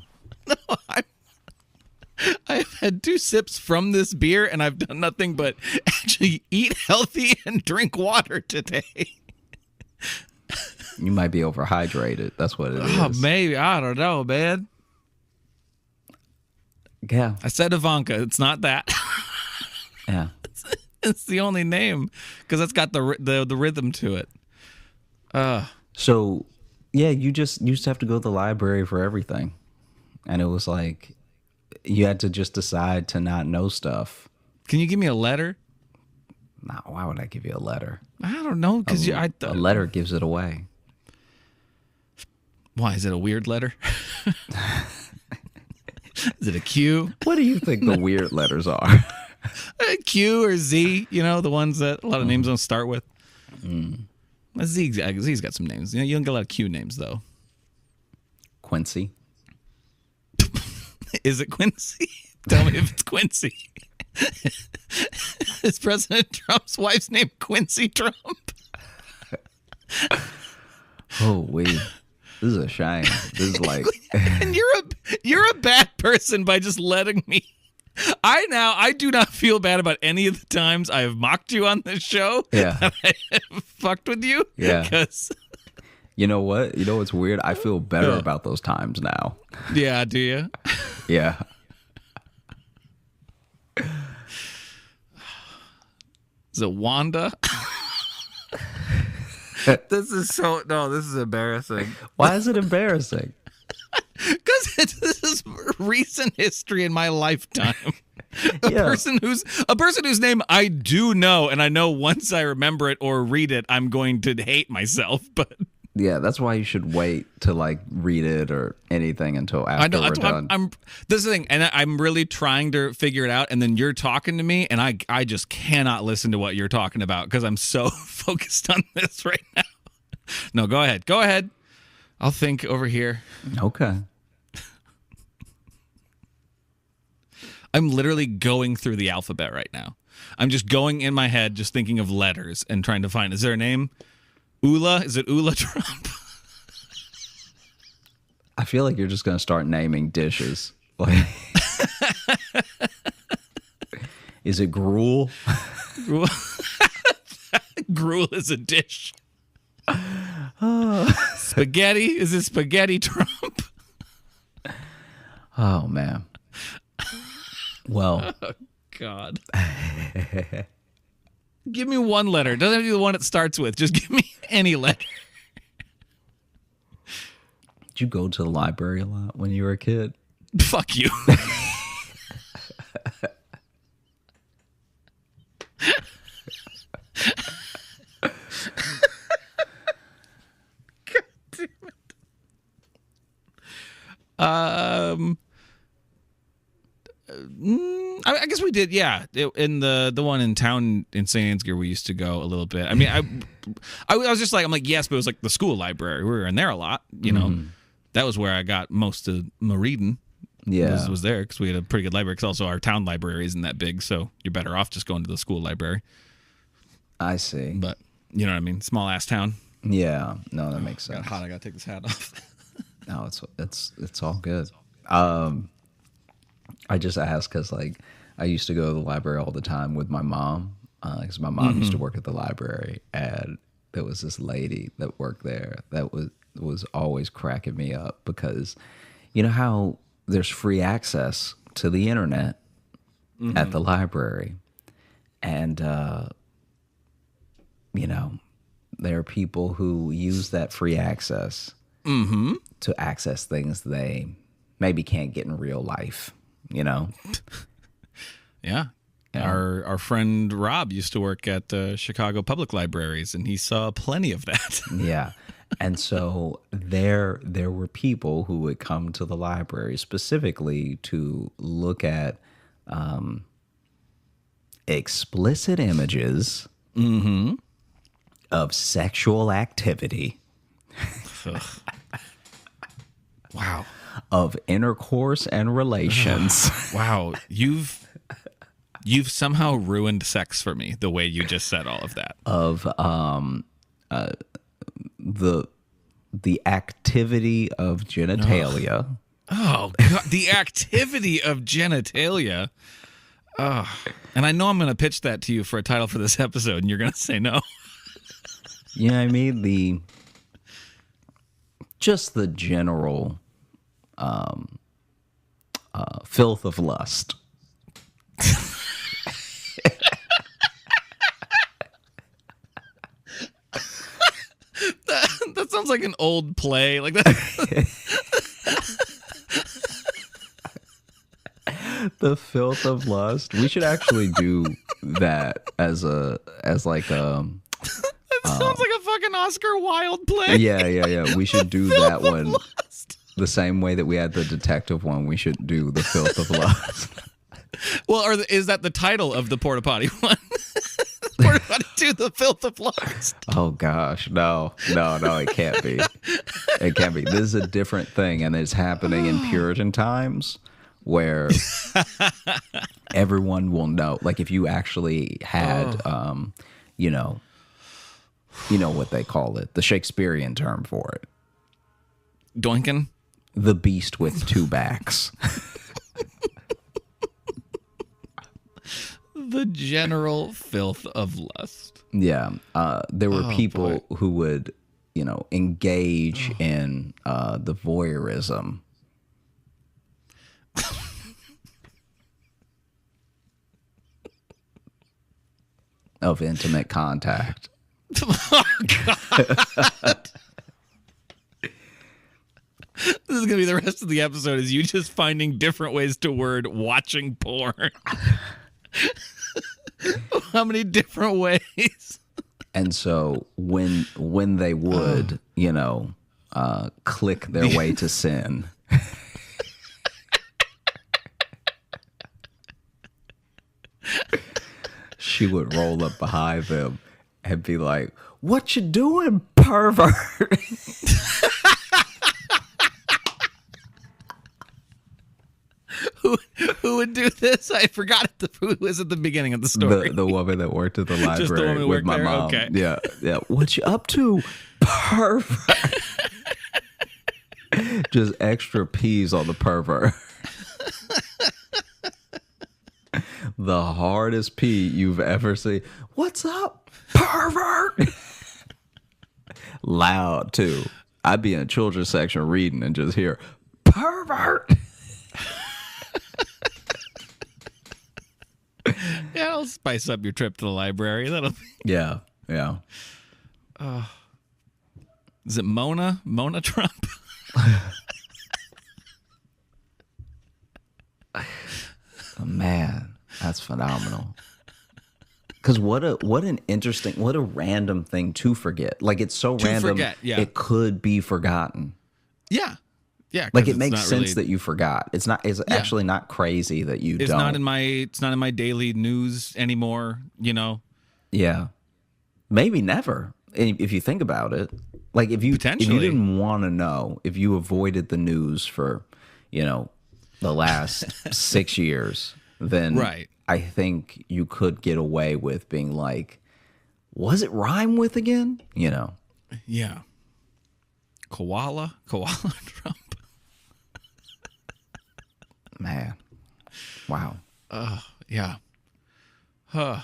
I've had 2 sips from this beer, and I've done nothing but actually eat healthy and drink water today. You might be overhydrated. That's what it is. Oh, maybe. I don't know, man. Yeah. I said Ivanka. It's not that. Yeah. It's the only name because it's got the rhythm to it. So, yeah, you just used to have to go to the library for everything. And it was like, you had to just decide to not know stuff. Can you give me a letter? No, why would I give you a letter? I don't know. Because a letter gives it away. Why? Is it a weird letter? Is it a Q? What do you think the weird letters are? A Q or Z, you know, the ones that a lot of names don't start with. Z's got some names. You know, you don't get a lot of Q names, though. Quincy. Is it Quincy? Tell me if it's Quincy. Is President Trump's wife's name Quincy Trump? Oh, wait. This is a shame. This is like... And you're a bad person by just letting me... I do not feel bad about any of the times I have mocked you on this show. Yeah. That I have fucked with you. Yeah. Because... You know what? You know what's weird? I feel better about those times now. Yeah, do you? Yeah. Is it Wanda? This is embarrassing. Why is it embarrassing? Because this is recent history in my lifetime. A person whose name I do know, and I know once I remember it or read it, I'm going to hate myself. But yeah, that's why you should wait to like read it or anything until after we're done. This is the thing, and I'm really trying to figure it out. And then you're talking to me, and I just cannot listen to what you're talking about because I'm so focused on this right now. No, go ahead. I'll think over here. Okay. I'm literally going through the alphabet right now. I'm just going in my head, just thinking of letters and trying to find. Is there a name? Ula? Is it Ula Trump? I feel like you're just going to start naming dishes. Like, is it gruel? Gruel. Gruel is a dish. Spaghetti? Is it Spaghetti Trump? Oh, man. Well. Oh, God. Give me one letter. Doesn't have to be the one it starts with. Just give me any letter. Did you go to the library a lot when you were a kid? Fuck you. God damn it. I guess we did, yeah. In the one in town in St. Ansgar, we used to go a little bit. I mean, I was just like, I'm like, yes, but it was like the school library. We were in there a lot, you know. that was where I got most of my reading. Yeah. Was there because we had a pretty good library. Because also our town library isn't that big, so you're better off just going to the school library. I see. But you know what I mean? Small ass town. Yeah. No, that makes sense. Got hot. I gotta take this hat off. No, it's all good. I just asked because like I used to go to the library all the time with my mom because my mom used to work at the library, and there was this lady that worked there that was always cracking me up because you know how there's free access to the internet at the library, and you know there are people who use that free access to access things they maybe can't get in real life. You know, Yeah. Our friend Rob used to work at Chicago Public Libraries, and he saw plenty of that. yeah. And so there were people who would come to the library specifically to look at explicit images of sexual activity, Wow. of intercourse and relations. Wow. You've somehow ruined sex for me the way you just said all of that. Of the activity of genitalia. Oh, God. The activity of genitalia. Oh. And I know I'm going to pitch that to you for a title for this episode, and you're going to say no. You know what I mean? Just the general filth of lust. That sounds like an old play. Like that. The filth of lust. We should actually do that as like Sounds like a fucking Oscar Wilde play. yeah. We should do that Filth of one lust. the same way that we had the detective one. We should do the filth of lust. Well, or is that the title of the Porta Potty one? Porta Potty 2, the filth of lust. Oh gosh, no, it can't be. It can't be. This is a different thing, and it's happening in Puritan times where everyone will know. Like if you actually had, you know what they call it, the Shakespearean term for it, Doinkin? the beast with two backs. The general filth of lust. Yeah, there were people who would, engage in the voyeurism. Of intimate contact. Oh, God. This is going to be the rest of the episode is you just finding different ways to word watching porn. How many different ways? And so when they would, click their way to sin, she would roll up behind them and be like, "What you doing, pervert?" Who would do this? I forgot who was at the beginning of the story. The woman that worked at the library Just the woman who with worked my there? mom. Okay. Yeah. What you up to, pervert? Just extra peas on the pervert. The hardest pee you've ever seen. What's up, pervert? Loud too. I'd be in a children's section reading and just hear pervert. Yeah, I'll spice up your trip to the library. That'll be... Yeah. Is it Mona? Mona Trump? Oh, man, that's phenomenal. Because what a random thing to forget. Like it's so random, forget, yeah. It could be forgotten. Yeah. Yeah. Like it makes sense that you forgot. It's actually not crazy that you it's don't. It's not in my daily news anymore, Yeah. Maybe never, if you think about it. Like if you Potentially. didn't want to know, if you avoided the news for, the last 6 years, then Right. I think you could get away with being like, was it rhyme with again? Yeah. Koala Trump. Man. Wow. Yeah. Huh.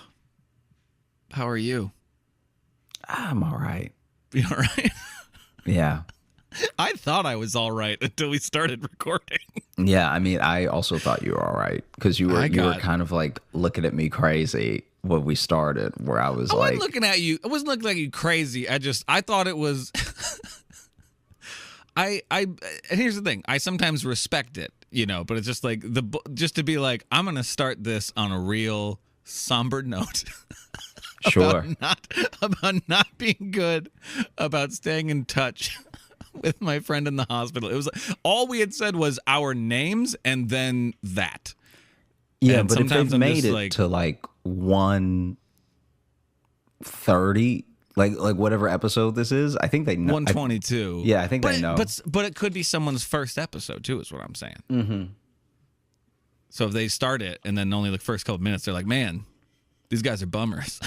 How are you? I'm all right. You all right? Yeah. I thought I was all right until we started recording. Yeah, I mean, I also thought you were all right because you were kind of like looking at me crazy when we started, where I was I like, wasn't looking at you. I wasn't looking at you crazy. I thought it was. And here's the thing. I sometimes respect it, but it's just like just to be like, I'm gonna start this on a real somber note. sure. about not being good, about staying in touch with my friend in the hospital. It was all we had said was our names and then that. Yeah, And but if sometimes they've I'm made just it like- to like 130, like whatever episode this is, I think they know. 122. I think they know. But it could be someone's first episode too, is what I'm saying. Mm-hmm. So if they start it and then only the first couple minutes, they're like, man, these guys are bummers.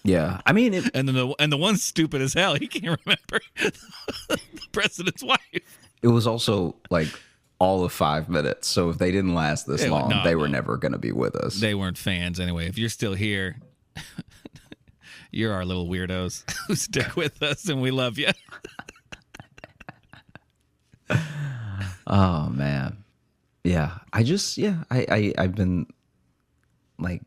Yeah, I mean, and then the one's stupid as hell. He can't remember the president's wife. it was also like all of 5 minutes. So if they didn't last this long, they were never going to be with us. They weren't fans anyway. If you're still here, you're our little weirdos who stick with us, and we love you. Oh man, yeah. I've been like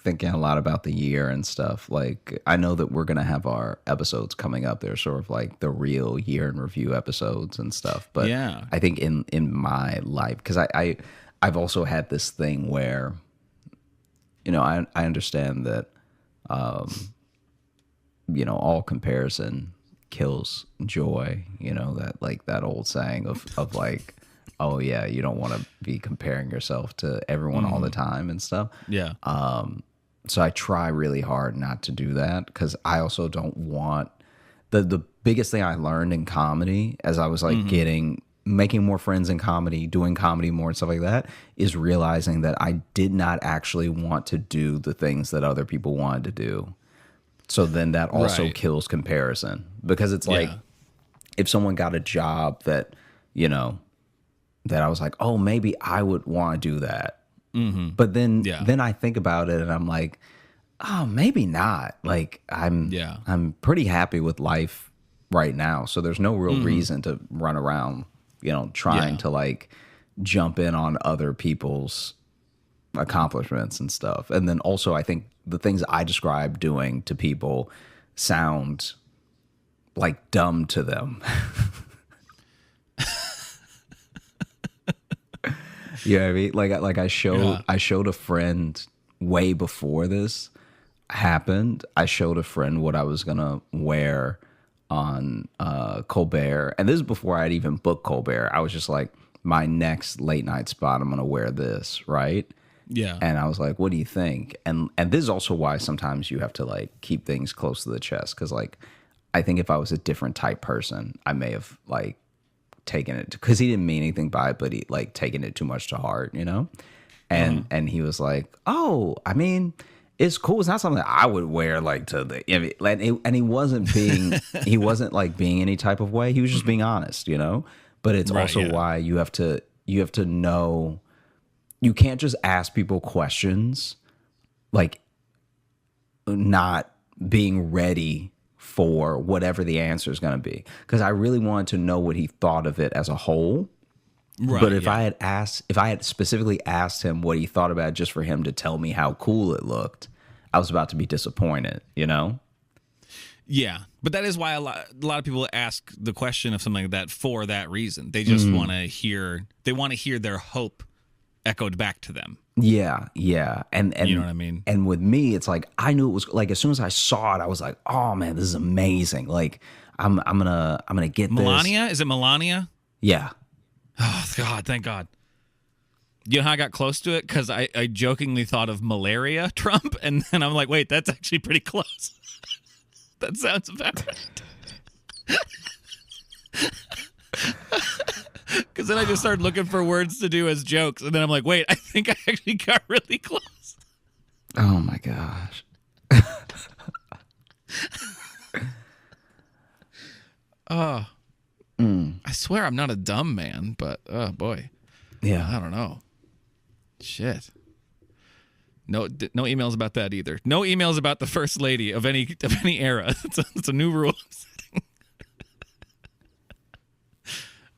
thinking a lot about the year and stuff. Like, I know that we're gonna have our episodes coming up. They're sort of like the real year in review episodes and stuff. But Yeah. I think in my life, because I've also had this thing where, I understand that, all comparison kills joy. That like that old saying of like, oh yeah, you don't want to be comparing yourself to everyone all the time and stuff. Yeah. So I try really hard not to do that, because I also don't want the biggest thing I learned in comedy as I was like making more friends in comedy, doing comedy more and stuff like that, is realizing that I did not actually want to do the things that other people wanted to do. So then that also kills comparison, because it's like, if someone got a job that, that I was like, oh, maybe I would want to do that. But then I think about it and I'm like, oh, maybe not. Like I'm pretty happy with life right now. So there's no real reason to run around, trying to like jump in on other people's accomplishments and stuff. And then also I think the things I describe doing to people sound like dumb to them. You know what I mean? Like I showed a friend way before this happened. I showed a friend what I was gonna wear on Colbert, and this is before I'd even booked Colbert. I was just like, my next late night spot, I'm gonna wear this, right? Yeah. And I was like, what do you think? And this is also why sometimes you have to like keep things close to the chest, because like I think if I was a different type person, I may have like taken it, because he didn't mean anything by it, but he like taken it too much to heart, and he was like, oh, I mean, it's cool, it's not something that I would wear like to the, and he wasn't being he wasn't like being any type of way, he was just being honest, but it's also why you have to know, you can't just ask people questions like not being ready for whatever the answer is going to be, because I really wanted to know what he thought of it as a whole. Right, but if I had specifically asked him what he thought about it just for him to tell me how cool it looked, I was about to be disappointed, Yeah, but that is why a lot of people ask the question of something like that for that reason. They just want to hear their hope echoed back to them. Yeah. And you know what I mean? And with me, it's like, I knew it was like, as soon as I saw it, I was like, oh man, this is amazing. Like I'm gonna get Melania? this. Is it Melania? Yeah. Oh God, thank God. You know how I got close to it? Because I jokingly thought of malaria Trump, and then I'm like, wait, that's actually pretty close. That sounds about right. Because then I just started looking for words to do as jokes, and then I'm like, wait, I think I actually got really close. Oh my gosh. Oh, I swear I'm not a dumb man, but oh boy, Yeah. I don't know. Shit. No emails about that either. No emails about the first lady of any era. It's a new rule.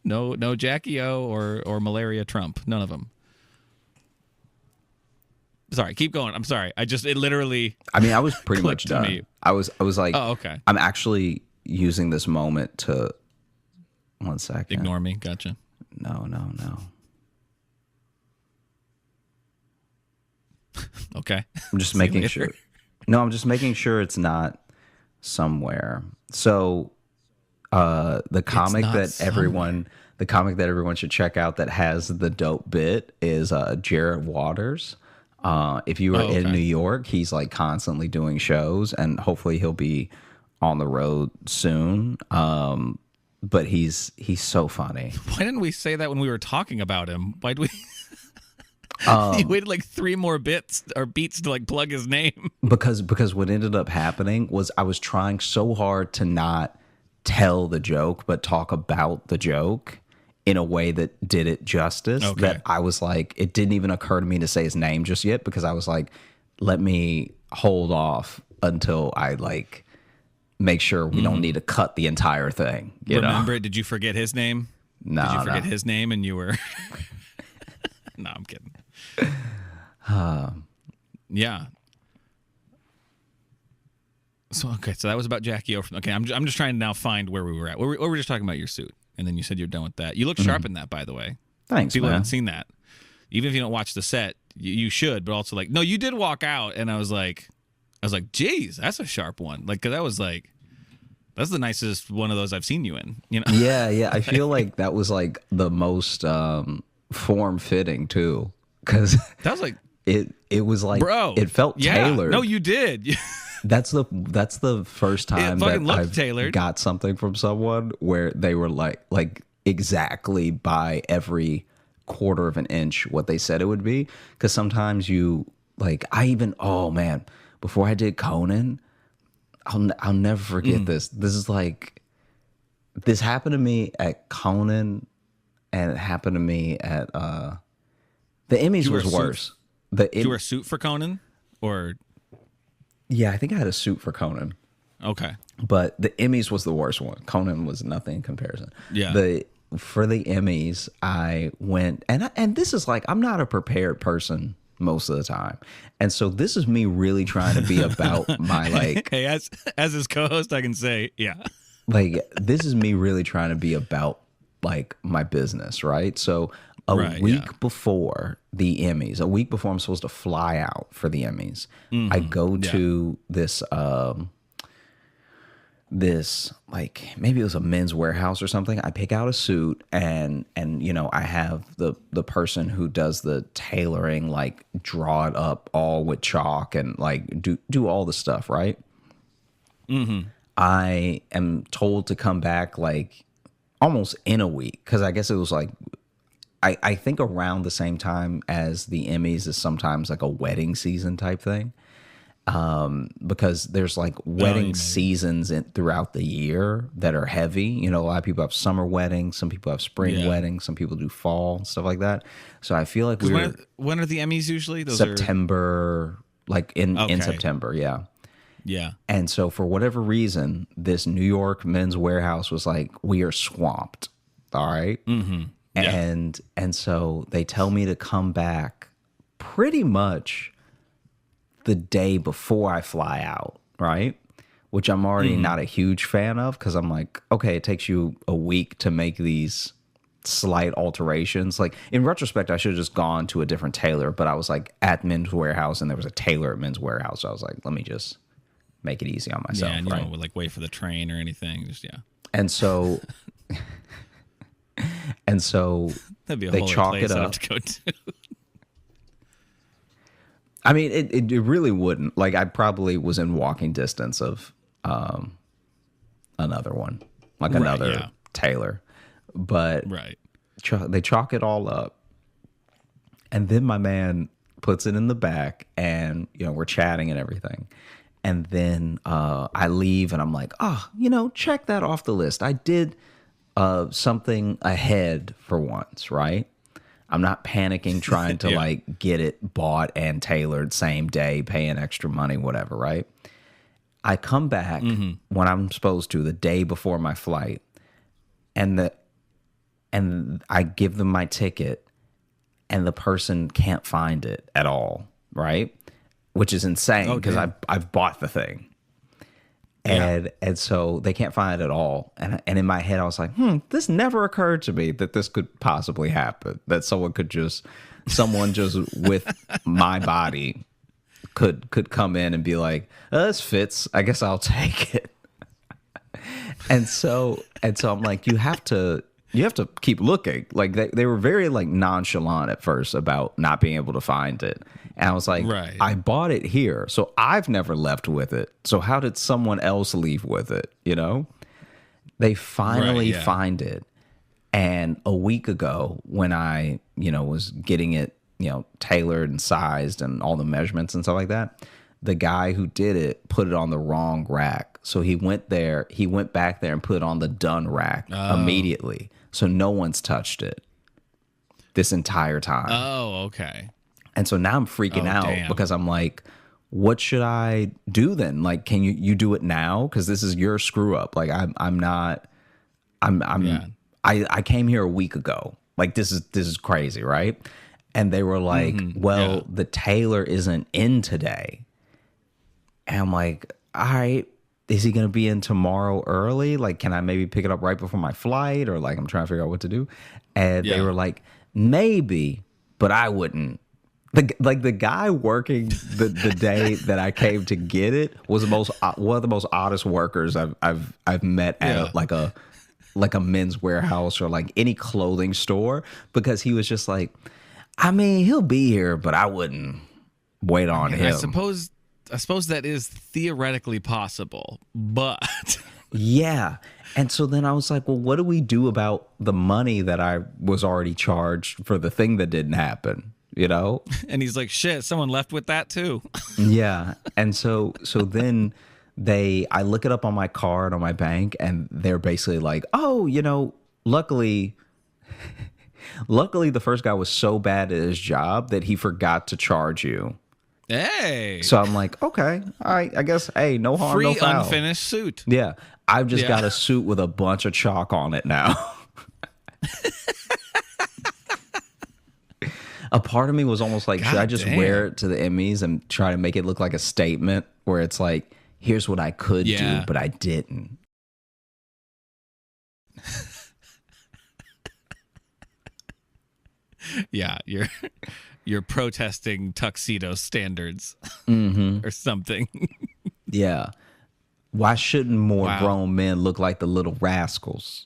No Jackie O or Malaria Trump. None of them. Sorry, keep going. I'm sorry. It literally. I mean, I was pretty much clicked to done. me. I was like, Oh, okay. I'm actually using this moment to. 1 second. Ignore me. Gotcha. No. Okay. I'm just See you making later. sure. No, I'm just making sure it's not somewhere. So, the comic not that everyone should check out that has the dope bit is Jared Waters. If you are Oh, okay. in New York, he's like constantly doing shows, and hopefully he'll be on the road soon. But he's so funny. Why didn't we say that when we were talking about him? Why'd we? He waited like 3 more bits or beats to like plug his name. Because what ended up happening was I was trying so hard to not tell the joke, but talk about the joke in a way that did it justice. Okay. That I was like, it didn't even occur to me to say his name just yet, because I was like, let me hold off until I like make sure we don't need to cut the entire thing. You Remember know? it? Did you forget his name? No, Did you forget no. his name and you were? No, I'm kidding. Yeah. So so that was about Jackie O. Okay, I'm just trying to now find where we were at. We were just talking about your suit, and then you said you're done with that. You look sharp in that, by the way. Thanks, People man. haven't seen that. Even if you don't watch the set, you should. But also, like, no, you did walk out, and I was like, geez, that's a sharp one. Like, 'cause that was like, that's the nicest one of those I've seen you in. You know? Yeah. I feel like that was like the most form fitting too, because That was like, it was like, bro, it felt yeah. tailored. No, you did. That's the first time fucking that looked I've tailored. got something from someone where they were like exactly by every quarter of an inch what they said it would be. Because sometimes you like, oh man, before I did Conan, I'll never forget this. This is like, this happened to me at Conan, and it happened to me at the Emmys You wear was suits? worse. Did you wear a suit for Conan? Or, Yeah, I think I had a suit for Conan. okay. But the Emmys was the worst one. Conan was nothing in comparison. Yeah. For the Emmys, I went, and this is like, I'm not a prepared person most of the time, and so this is me really trying to be about my like, Hey, as his co-host, I can say, yeah. like this is me really trying to be about like my business, right? So a Right, week yeah. before the Emmys, a week before I'm supposed to fly out for the Emmys, I go to this like, maybe it was a Men's Warehouse or something. I pick out a suit, and you know, I have the person who does the tailoring like draw it up all with chalk and like do all the stuff, right? I am told to come back like almost in a week, because I guess it was like, I think around the same time as the Emmys is sometimes like a wedding season type thing. Because there's like wedding seasons throughout the year that are heavy. You know, a lot of people have summer weddings, some people have spring weddings, some people do fall, stuff like that. So I feel like When are the Emmys usually? Those September, like in Okay. September, yeah. Yeah. And so for whatever reason, this New York Men's Warehouse was like, we are swamped. All right. Mm-hmm. Yeah. And so they tell me to come back pretty much the day before I fly out, right? Which I'm already not a huge fan of, because I'm like, okay, it takes you a week to make these slight alterations. Like, in retrospect, I should have just gone to a different tailor, but I was like at Men's Warehouse, and there was a tailor at Men's Warehouse. So I was like, let me just make it easy on myself. Yeah, and you right? don't like wait for the train or anything. Just And so, that'd be a they whole other chalk place it I'd up. have to go to. I mean, it really wouldn't. Like, I probably was in walking distance of another one. like Right, another yeah. tailor. But Right. they chalk it all up. And then my man puts it in the back, and we're chatting and everything. And then I leave, and I'm like, check that off the list. I did something ahead for once, right? I'm not panicking trying to Yeah. like get it bought and tailored same day, paying extra money, whatever, right? I come back when I'm supposed to, the day before my flight, and I give them my ticket, and the person can't find it at all, right? Which is insane because I've bought the thing. And so they can't find it at all. And in my head, I was like, this never occurred to me that this could possibly happen, that someone just with my body could come in and be like, this fits. I guess I'll take it. And so I'm like, you have to keep looking. Like they were very like nonchalant at first about not being able to find it. And I was like, Right. I bought it here, so I've never left with it. So how did someone else leave with it? They finally find it. And a week ago, when I, was getting it, tailored and sized and all the measurements and stuff like that, the guy who did it put it on the wrong rack. So he went back there and put it on the done rack immediately. So no one's touched it this entire time. Oh, okay. And so now I'm freaking out damn. because I'm like, what should I do then? Like, can you do it now? Because this is your screw up. Like I came here a week ago. Like this is crazy, right? And they were like, the tailor isn't in today. And I'm like, all right, is he gonna be in tomorrow early? Like, can I maybe pick it up right before my flight? Or like I'm trying to figure out what to do. And they were like, maybe, but I wouldn't. The guy working the day that I came to get it was one of the most oddest workers I've met at like a Men's Warehouse or like any clothing store, because he was just like, I mean, he'll be here, but I wouldn't wait on him. I suppose that is theoretically possible, but yeah. And so then I was like, well, what do we do about the money that I was already charged for the thing that didn't happen? And he's like, shit, someone left with that too. Yeah. And so then I look it up on my card on my bank, and they're basically like, oh, luckily the first guy was so bad at his job that he forgot to charge you. Hey. So I'm like, okay, all right, I guess, hey, no harm, no Free foul. unfinished suit. Yeah. I've just got a suit with a bunch of chalk on it now. A part of me was almost like, should I just wear it to the Emmys and try to make it look like a statement where it's like, here's what I could do, but I didn't. Yeah, you're protesting tuxedo standards or something. Yeah. Why shouldn't more grown men look like the little rascals?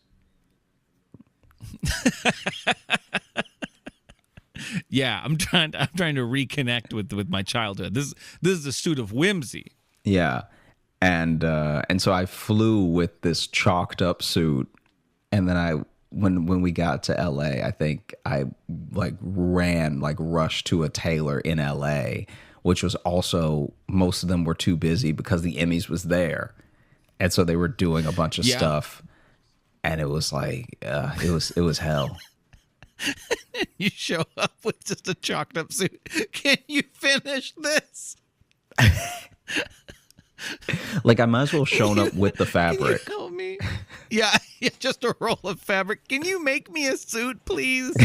Yeah, I'm trying to reconnect with my childhood. This is a suit of whimsy. Yeah. And so I flew with this chalked up suit, and then when we got to LA, I think I rushed to a tailor in LA, which was also, most of them were too busy because the Emmys was there. And so they were doing a bunch of stuff, and it was like, it was hell. You show up with just a chalked up suit. Can you finish this? Like, I might as well have shown up with the fabric. Can you help me? Yeah, just a roll of fabric. Can you make me a suit, please?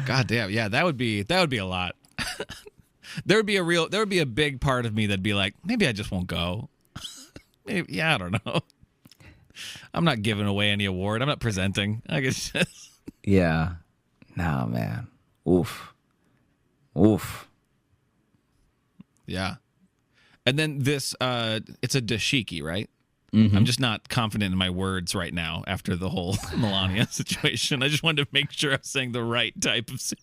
God damn, yeah, that would be a lot. There would be a big part of me that'd be like, maybe I just won't go. Maybe, I don't know. I'm not giving away any award. I'm not presenting. I guess just... Yeah. Nah, man. Oof. Yeah. And then this, it's a dashiki, right? Mm-hmm. I'm just not confident in my words right now after the whole Melania situation. I just wanted to make sure I was saying the right type of suit.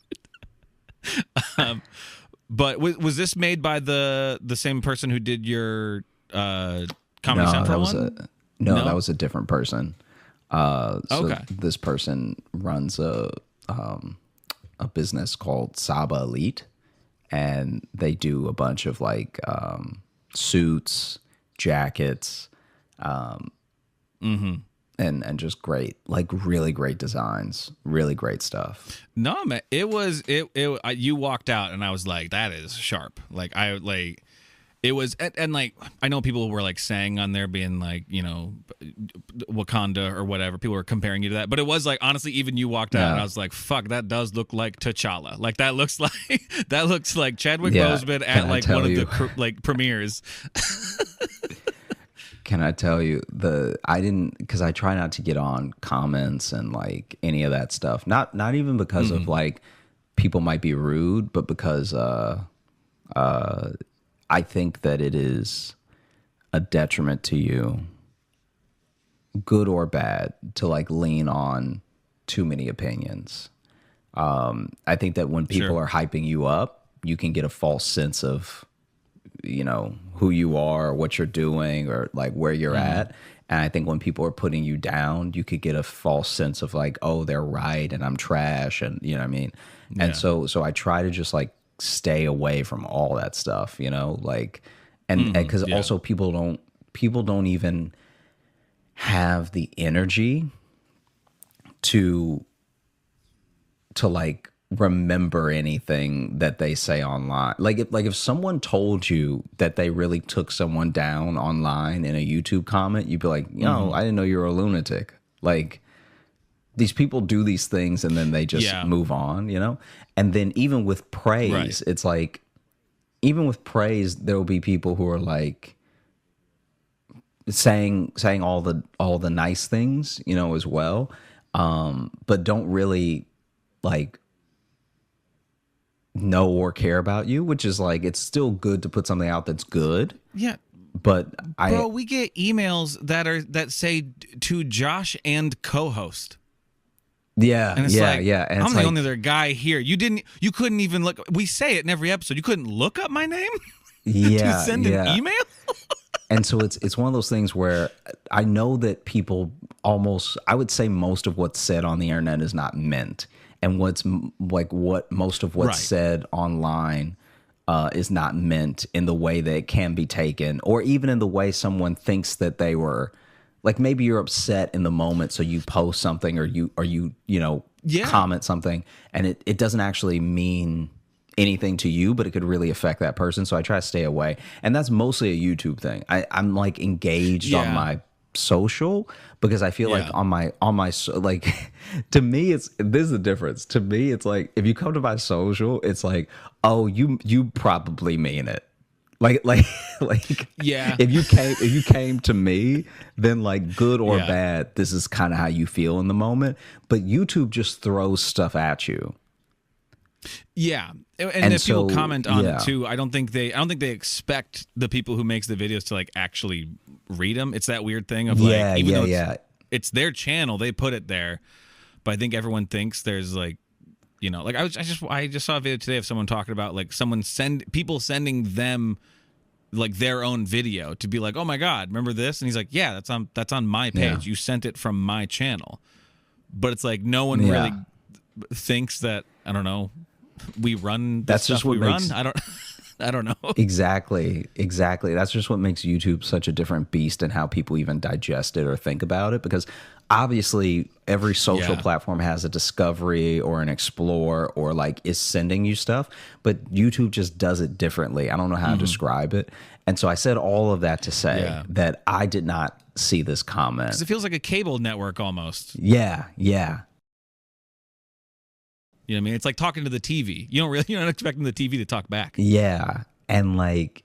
But was this made by the same person who did your Comedy No, Central that was one? that was a different person. Okay. This person runs a business called Saba Elite, and they do a bunch of like suits, jackets, and just great, like really great designs, really great stuff. No, man, you walked out and I was like, that is sharp. Like it was, and like, I know people were like saying on there being like, you know, Wakanda or whatever. People were comparing you to that, but it was like, honestly, even you walked out and I was like, fuck, that does look like T'Challa. Like that looks like Chadwick Boseman at like one of the like premieres. Can I tell you I didn't, because I try not to get on comments and like any of that stuff. Not even because of like people might be rude, but because I think that it is a detriment to you, good or bad, to like lean on too many opinions. I think that when people are hyping you up, you can get a false sense of, you know, who you are, what you're doing, or like where you're at. And I think when people are putting you down, you could get a false sense of like, oh, they're right and I'm trash, and you know what I mean? Yeah. And so I try to just like stay away from all that stuff, you know, like, and because also people don't even have the energy to like remember anything that they say online. Like if someone told you that they really took someone down online in a YouTube comment, you'd be like, yo, I didn't know you were a lunatic. Like, these people do these things and then they just move on, you know? And then even with praise, it's like, even with praise, there will be people who are like saying all the nice things, you know, as well. But don't really like know or care about you, which is like, it's still good to put something out that's good. Yeah. But Bro, we get emails that say to Josh and co-host. Yeah, and it's yeah, like, yeah. And I'm it's the like, only other guy here. You couldn't even look. We say it in every episode. You couldn't look up my name yeah, to send an email. And so it's one of those things where I know that people I would say most of what's said on the internet is not meant, and most of what's said online is not meant in the way that it can be taken, or even in the way someone thinks that they were. Like, maybe you're upset in the moment, so you post something or you comment something, and it doesn't actually mean anything to you, but it could really affect that person. So I try to stay away, and that's mostly a YouTube thing. I'm like engaged on my social because I feel like on my like, to me this is the difference. To me, it's like, if you come to my social, it's like, oh, you probably mean it. Like yeah. If you came to me, then like, good or bad, this is kind of how you feel in the moment. But YouTube just throws stuff at you. Yeah, and if people comment on it too, I don't think they expect the people who makes the videos to like actually read them. It's that weird thing of like, even though it's their channel, they put it there, but I think everyone thinks there's like, you know, like I just saw a video today of someone talking about like people sending them like their own video to be like, oh my God, remember this? And he's like, yeah, that's on my page. Yeah. You sent it from my channel. But it's like, no one really thinks that, I don't know, we run the stuff we run. I don't know. Exactly. That's just what makes YouTube such a different beast, and how people even digest it or think about it. Because obviously every social platform has a discovery or an explore, or like is sending you stuff, but YouTube just does it differently. I don't know how to describe it. And so I said all of that to say that I did not see this comment. Because it feels like a cable network almost. Yeah. You know what I mean? It's like talking to the TV. You're not expecting the TV to talk back. Yeah. And like,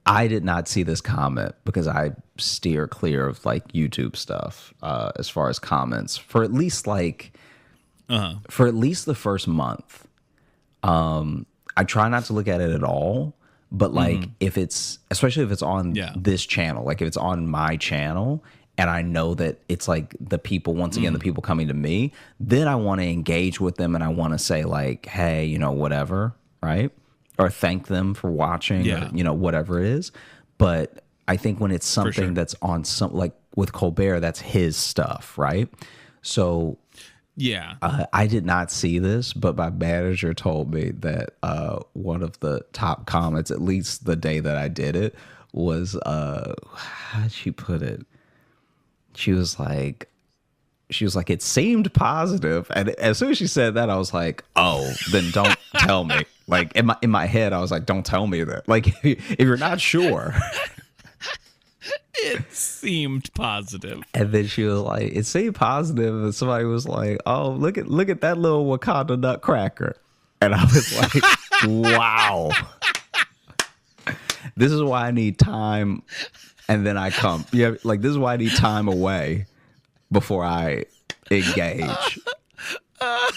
I did not see this comment because I steer clear of like YouTube stuff as far as comments for at least like the first month. I try not to look at it at all, but like especially if it's on this channel, like if it's on my channel, and I know that it's like the people, once again, the people coming to me, then I want to engage with them, and I want to say like, hey, you know, whatever, right? Or thank them for watching, or, you know, whatever it is. But I think when it's something that's on some, like with Colbert, that's his stuff, right? So Yeah. I did not see this, but my manager told me that one of the top comments, at least the day that I did it, was how'd she put it? She was like, it seemed positive. And as soon as she said that, I was like, oh, then don't tell me. Like in my head, I was like, don't tell me that. Like if you're not sure. It seemed positive. And then she was like, it seemed positive. And somebody was like, oh, look at that little Wakanda nutcracker. And I was like, wow. This is why I need time. And then I come. Yeah, like this is why I need time away before I engage. My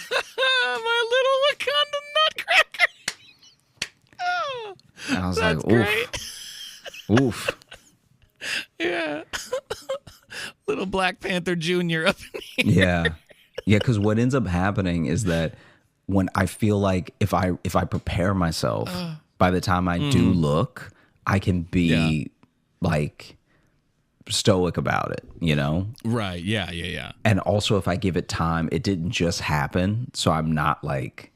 little Wakanda nutcracker. Oh, And I was that's like, oof. Oof. Yeah. Little Black Panther Jr. up in here. Yeah. Yeah, because what ends up happening is that when I feel like if I prepare myself, by the time I do look, I can be like stoic about it, you know? Right. Yeah. And also if I give it time, it didn't just happen. So I'm not like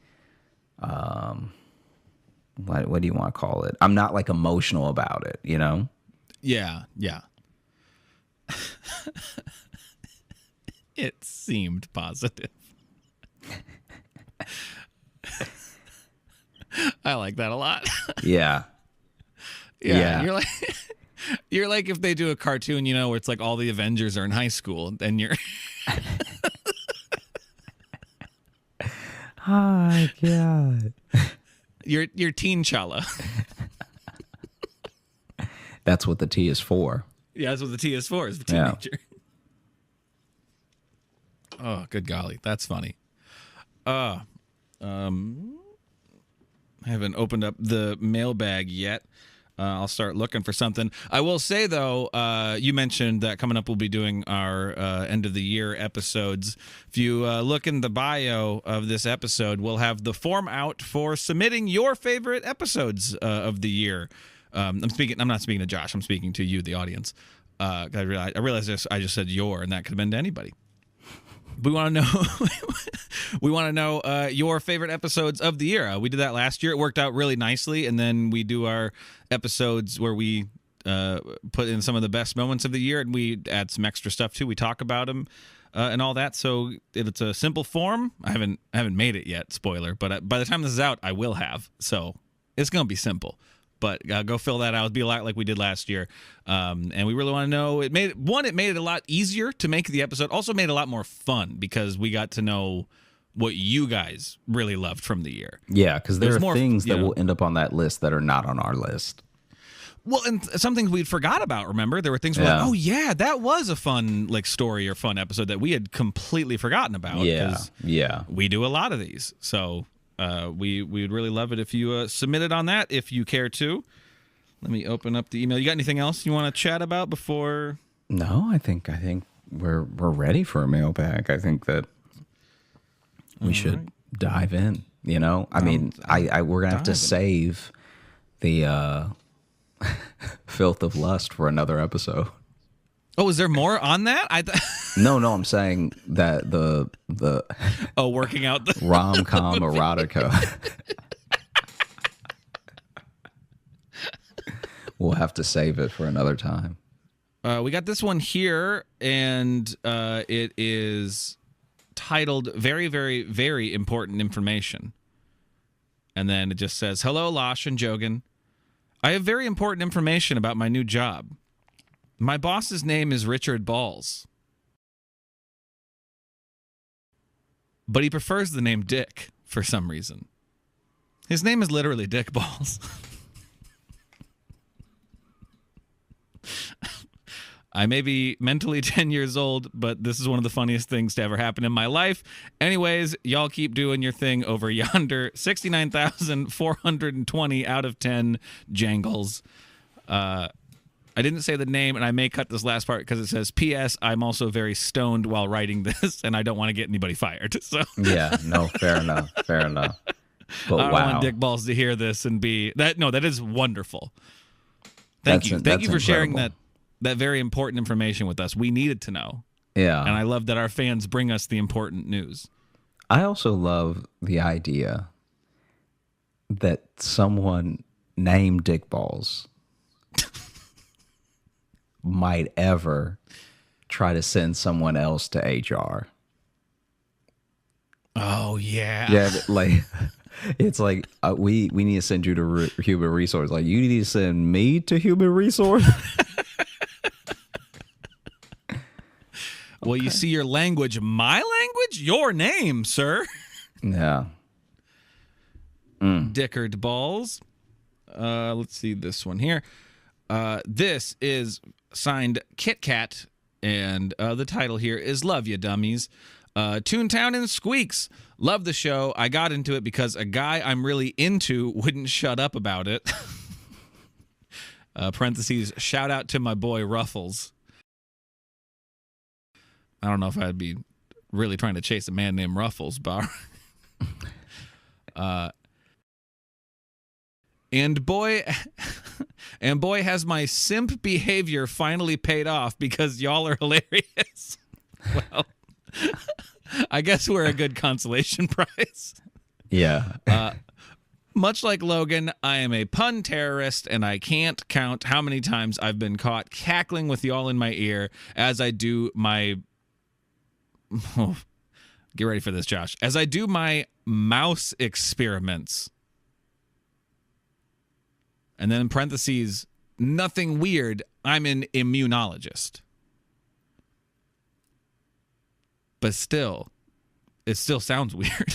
what do you want to call it? I'm not like emotional about it, you know? Yeah. It seemed positive. I like that a lot. Yeah. Yeah. You're like if they do a cartoon, you know, where it's like all the Avengers are in high school, and you're Oh my God. you're Teen Chala. That's what the T is for. Yeah, that's what the T is for, is the teenager. Oh, good golly. That's funny. I haven't opened up the mailbag yet. I'll start looking for something. I will say, though, you mentioned that coming up we'll be doing our end of the year episodes. If you look in the bio of this episode, we'll have the form out for submitting your favorite episodes of the year. I'm not speaking to Josh. I'm speaking to you, the audience. I realized this. I just said your, and that could have been to anybody. We want to know. We want to know your favorite episodes of the year. We did that last year. It worked out really nicely, and then we do our episodes where we put in some of the best moments of the year, and we add some extra stuff too. We talk about them and all that. So if it's a simple form, I haven't made it yet. Spoiler, but by the time this is out, I will have. So it's gonna be simple. But go fill that out. It'd be a lot like we did last year. And we really want to know. It made it a lot easier to make the episode. Also made it a lot more fun because we got to know what you guys really loved from the year. Yeah, because there are things that will end up on that list that are not on our list. Well, and some things we'd forgot about, remember? There were things where like, oh, yeah, that was a fun like story or fun episode that we had completely forgotten about. Yeah. We do a lot of these. So... we would really love it if you submitted on that, if you care to. Let me open up the email. You got anything else you want to chat about before? No, I think we're ready for a mailbag. I think that we should dive in. You know, I mean, we're gonna have to save the filth of lust for another episode. Oh, is there more on that? No, I'm saying that the working out the rom-com erotica. We'll have to save it for another time. We got this one here, and it is titled "Very, Very, Very Important Information," and then it just says, "Hello, Losh and Jogan. I have very important information about my new job. My boss's name is Richard Balls, but he prefers the name Dick for some reason. His name is literally Dick Balls. I may be mentally 10 years old, but this is one of the funniest things to ever happen in my life. Anyways, y'all keep doing your thing over yonder. 69,420 out of 10 jangles." I didn't say the name, and I may cut this last part because it says, "P.S. I'm also very stoned while writing this, and I don't want to get anybody fired." So yeah, no, fair enough. But I don't want Dick Balls to hear this and be that. No, that is wonderful. Thank you for incredible. sharing that very important information with us. We needed to know. Yeah. And I love that our fans bring us the important news. I also love the idea that someone named Dick Balls might ever try to send someone else to HR. Oh, yeah. Yeah, like it's like we need to send you to human resource. Like, you need to send me to human resource. Well, you see your language, my language, your name, sir. Yeah. Dickard Balls. Let's see this one here. This is signed Kit Kat, and the title here is Love Ya Dummies. Toontown and Squeaks. Love the show. I got into it because a guy I'm really into wouldn't shut up about it. Parentheses, shout out to my boy Ruffles. I don't know if I'd be really trying to chase a man named Ruffles, bar. And boy has my simp behavior finally paid off because y'all are hilarious. Well, I guess we're a good consolation prize. Yeah. Much like Logan, I am a pun terrorist, and I can't count how many times I've been caught cackling with y'all in my ear as I do my... Oh, get ready for this, Josh. As I do my mouse experiments. And then in parentheses, nothing weird, I'm an immunologist. But still, it still sounds weird.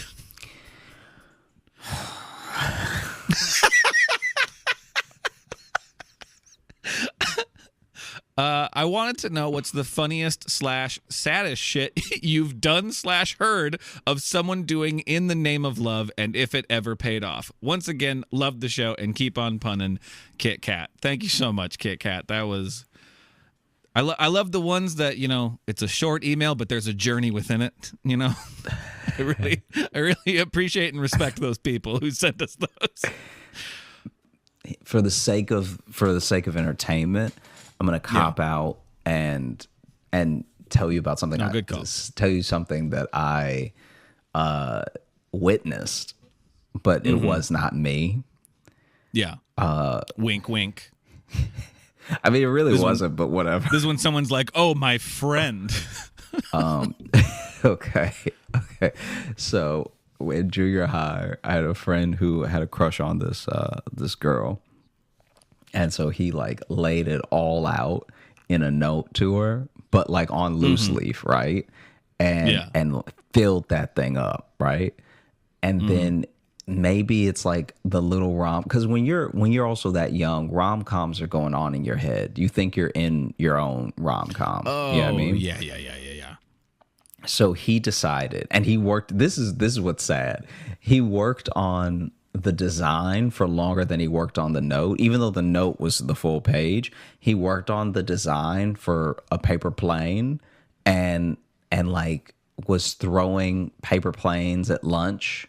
I wanted to know what's the funniest / saddest shit you've done / heard of someone doing in the name of love, and if it ever paid off. Once again, love the show and keep on punning, Kit Kat. Thank you so much, Kit Kat. That was... I love the ones that, you know, it's a short email, but there's a journey within it, you know? I really appreciate and respect those people who sent us those. For the sake of entertainment, I'm gonna cop out and tell you about something. Good call. Tell you something that I witnessed, but it was not me. Yeah. Wink, wink. I mean, it really wasn't, but whatever. This is when someone's like, "Oh, my friend." Okay. So in junior high, I had a friend who had a crush on this girl, and so he like laid it all out in a note to her, but like on loose leaf, right? And filled that thing up, right? And then maybe it's like the little because when you're also that young, rom-coms are going on in your head. You think you're in your own rom-com. Oh, you know what I mean? Yeah. So he decided, and he worked. This is what's sad. He worked on the design for longer than he worked on the note. Even though the note was the full page, he worked on the design for a paper plane, and like was throwing paper planes at lunch,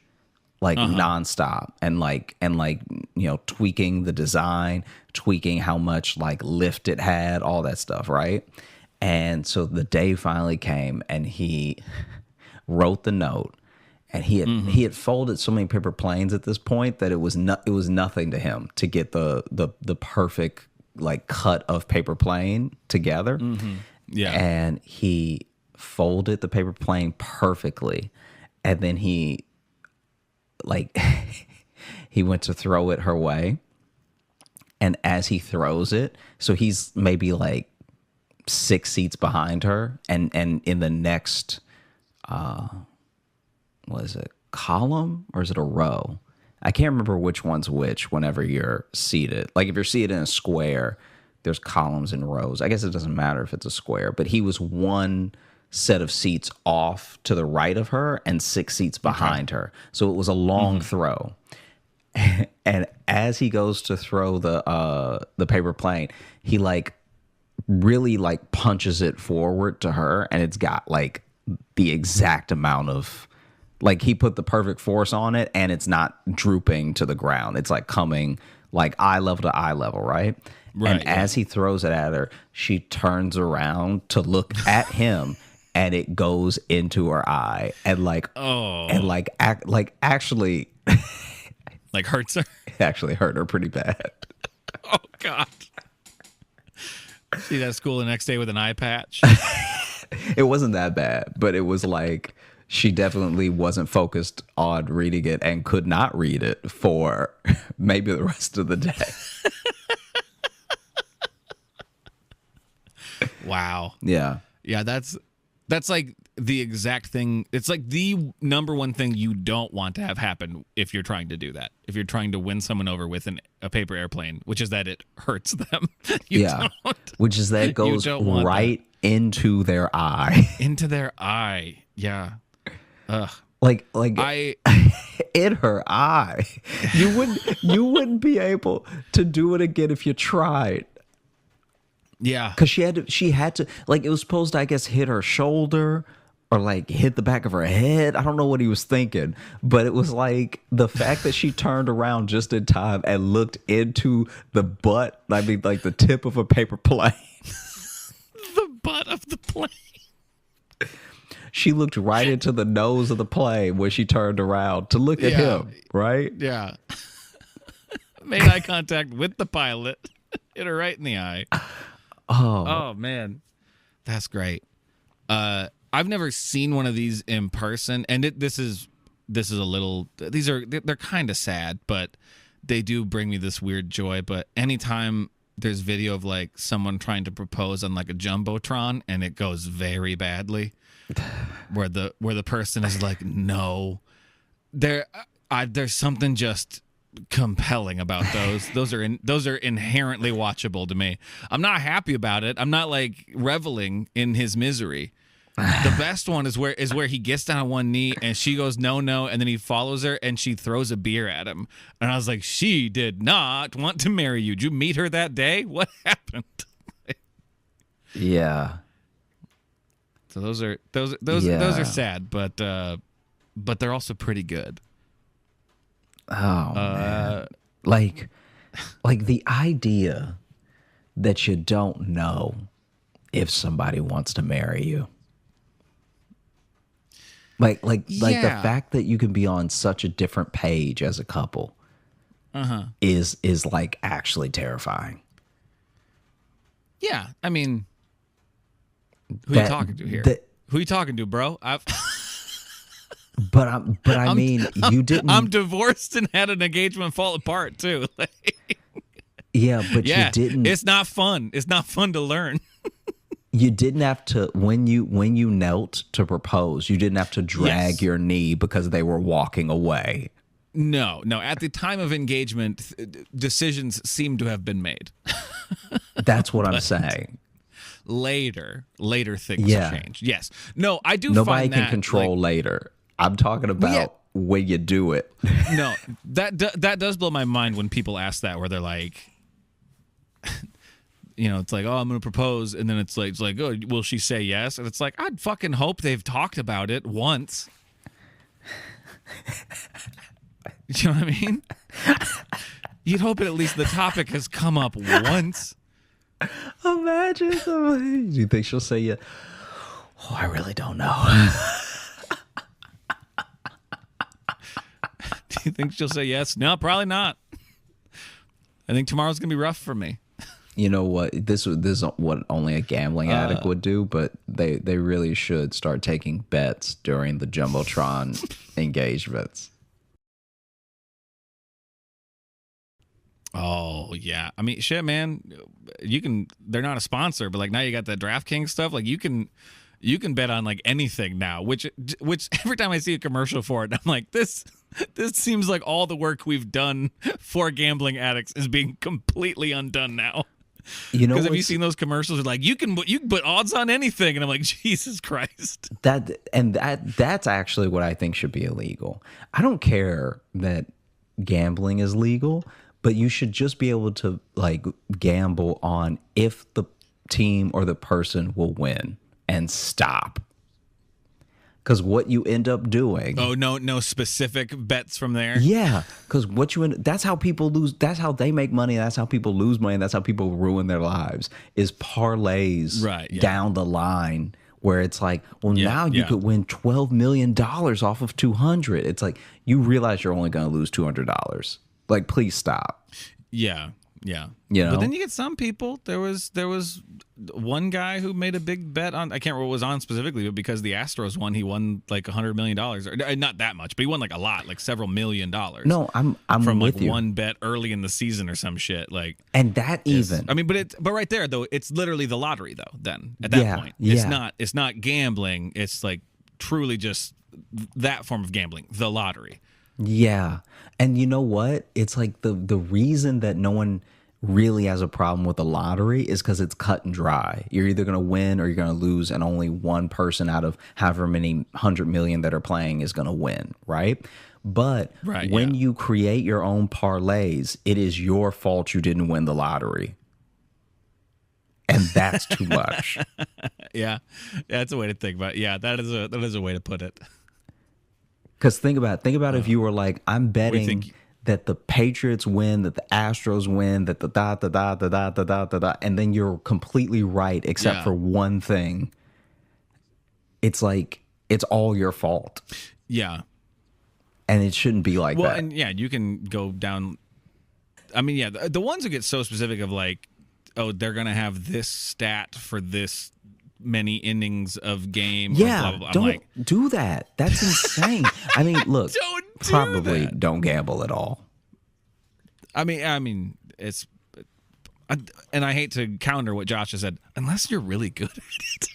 like nonstop, and like you know, tweaking the design, tweaking how much like lift it had, all that stuff, right? And so the day finally came, and he wrote the note, and he had folded so many paper planes at this point that it was nothing to him to get the perfect like cut of paper plane together. Yeah. And he folded the paper plane perfectly, and then he went to throw it her way, and as he throws it, so he's maybe like 6 seats behind her, and in the next what is it, column, or is it a row? I can't remember which one's which whenever you're seated. Like if you're seated in a square, there's columns and rows. I guess it doesn't matter if it's a square, but he was one set of seats off to the right of her and 6 seats behind her. So it was a long throw. And as he goes to throw the paper plane, he like really like punches it forward to her, and it's got like the exact amount of, like, he put the perfect force on it, and it's not drooping to the ground. It's like coming like eye level to eye level, right? Right, And as he throws it at her, she turns around to look at him, and it goes into her eye, and actually, like hurts her. actually hurt her pretty bad. Oh God. See that at school the next day with an eye patch. It wasn't that bad, but it was like she definitely wasn't focused on reading it and could not read it for maybe the rest of the day. Wow. Yeah. Yeah, that's like the exact thing. It's like the number one thing you don't want to have happen if you're trying to do that. If you're trying to win someone over with a paper airplane, which is that it hurts them. Which is that it goes right into their eye. Into their eye. Yeah. Ugh. Like in her eye. You wouldn't be able to do it again if you tried. Yeah. Because she had to, like, it was supposed to, I guess, hit her shoulder or like hit the back of her head. I don't know what he was thinking, but it was like the fact that she turned around just in time and looked into the butt, I mean, like the tip of a paper plane. The butt of the plane. She looked right into the nose of the plane when she turned around to look at him, right? Yeah. Made eye contact with the pilot. Hit her right in the eye. Oh man. That's great. I've never seen one of these in person, and this is a little, they're kind of sad, but they do bring me this weird joy. But anytime there's video of like someone trying to propose on like a jumbotron and it goes very badly, where the person is like, no, there's something just compelling about those. Those are inherently watchable to me. I'm not happy about it. I'm not like reveling in his misery. The best one is where he gets down on one knee and she goes no, and then he follows her and she throws a beer at him. And I was like, she did not want to marry you. Did you meet her that day? What happened? Yeah. So those are sad, but they're also pretty good. Oh man. Like the idea that you don't know if somebody wants to marry you. Like the fact that you can be on such a different page as a couple is like actually terrifying. Yeah, I mean, who are you talking to here? Who are you talking to, bro? I mean, you didn't. I'm divorced and had an engagement fall apart too. Yeah, but you didn't. It's not fun. It's not fun to learn. You didn't have to when you knelt to propose. You didn't have to drag your knee because they were walking away. No. At the time of engagement, decisions seem to have been made. That's what I'm saying. Later things change. Yes. No, I do. Nobody find that, can control later. I'm talking about when you do it. No, that does blow my mind when people ask that, where they're like, you know, it's like, oh, I'm going to propose, and then it's like, oh, will she say yes? And it's like, I'd fucking hope they've talked about it once. You know what I mean? You'd hope at least the topic has come up once. Imagine somebody. Do you think she'll say yeah? Oh, I really don't know. Do you think she'll say yes? No, probably not. I think tomorrow's gonna be rough for me. You know what? This is what only a gambling addict would do, but they really should start taking bets during the Jumbotron engagements. Oh yeah, I mean, shit, man. You can. They're not a sponsor, but like now you got the DraftKings stuff. Like you can bet on like anything now. Which every time I see a commercial for it, I'm like, this seems like all the work we've done for gambling addicts is being completely undone now. You know, because have you seen those commercials? Are like you can put odds on anything, and I'm like, Jesus Christ. That's actually what I think should be illegal. I don't care that gambling is legal, but you should just be able to like gamble on if the team or the person will win and stop. Because what you end up doing. Oh, no specific bets from there. Yeah, because that's how people lose. That's how they make money. That's how people lose money. That's how people ruin their lives. Is parlays down the line where it's like, well, now you could win $12 million off of 200. It's like you realize you're only going to lose $200. Like, please stop. Yeah. Yeah. You know? But then you get some people. There was one guy who made a big bet on, I can't remember what it was on specifically, but because the Astros won, he won like $100 million. Or not that much, but he won like a lot, like several $1 million. No, I'm from with like you. one bet early in the season or some shit. Like, and that even. I mean, but right there though, it's literally the lottery though. Then at that point, it's not gambling. It's like truly just that form of gambling, the lottery. Yeah. And you know what? It's like the reason that no one really has a problem with the lottery is because it's cut and dry. You're either going to win or you're going to lose, and only one person out of however many 100 million that are playing is going to win, right? But when you create your own parlays, it is your fault you didn't win the lottery. And that's too much. Yeah, that's a way to think about it. Yeah, that is a way to put it. Because think about if you were like, I'm betting that the Patriots win, that the Astros win, that the da, and then you're completely right except for one thing. It's like, it's all your fault. Yeah. And it shouldn't be like that. Well, and yeah, you can go down. I mean, yeah, the ones who get so specific of like, oh, they're going to have this stat for this many innings of game. Yeah, blah, blah, blah. don't do that. That's insane. I mean, look, probably that. Don't gamble at all. I mean, it's, and I hate to counter what Josh has said, unless you're really good at it.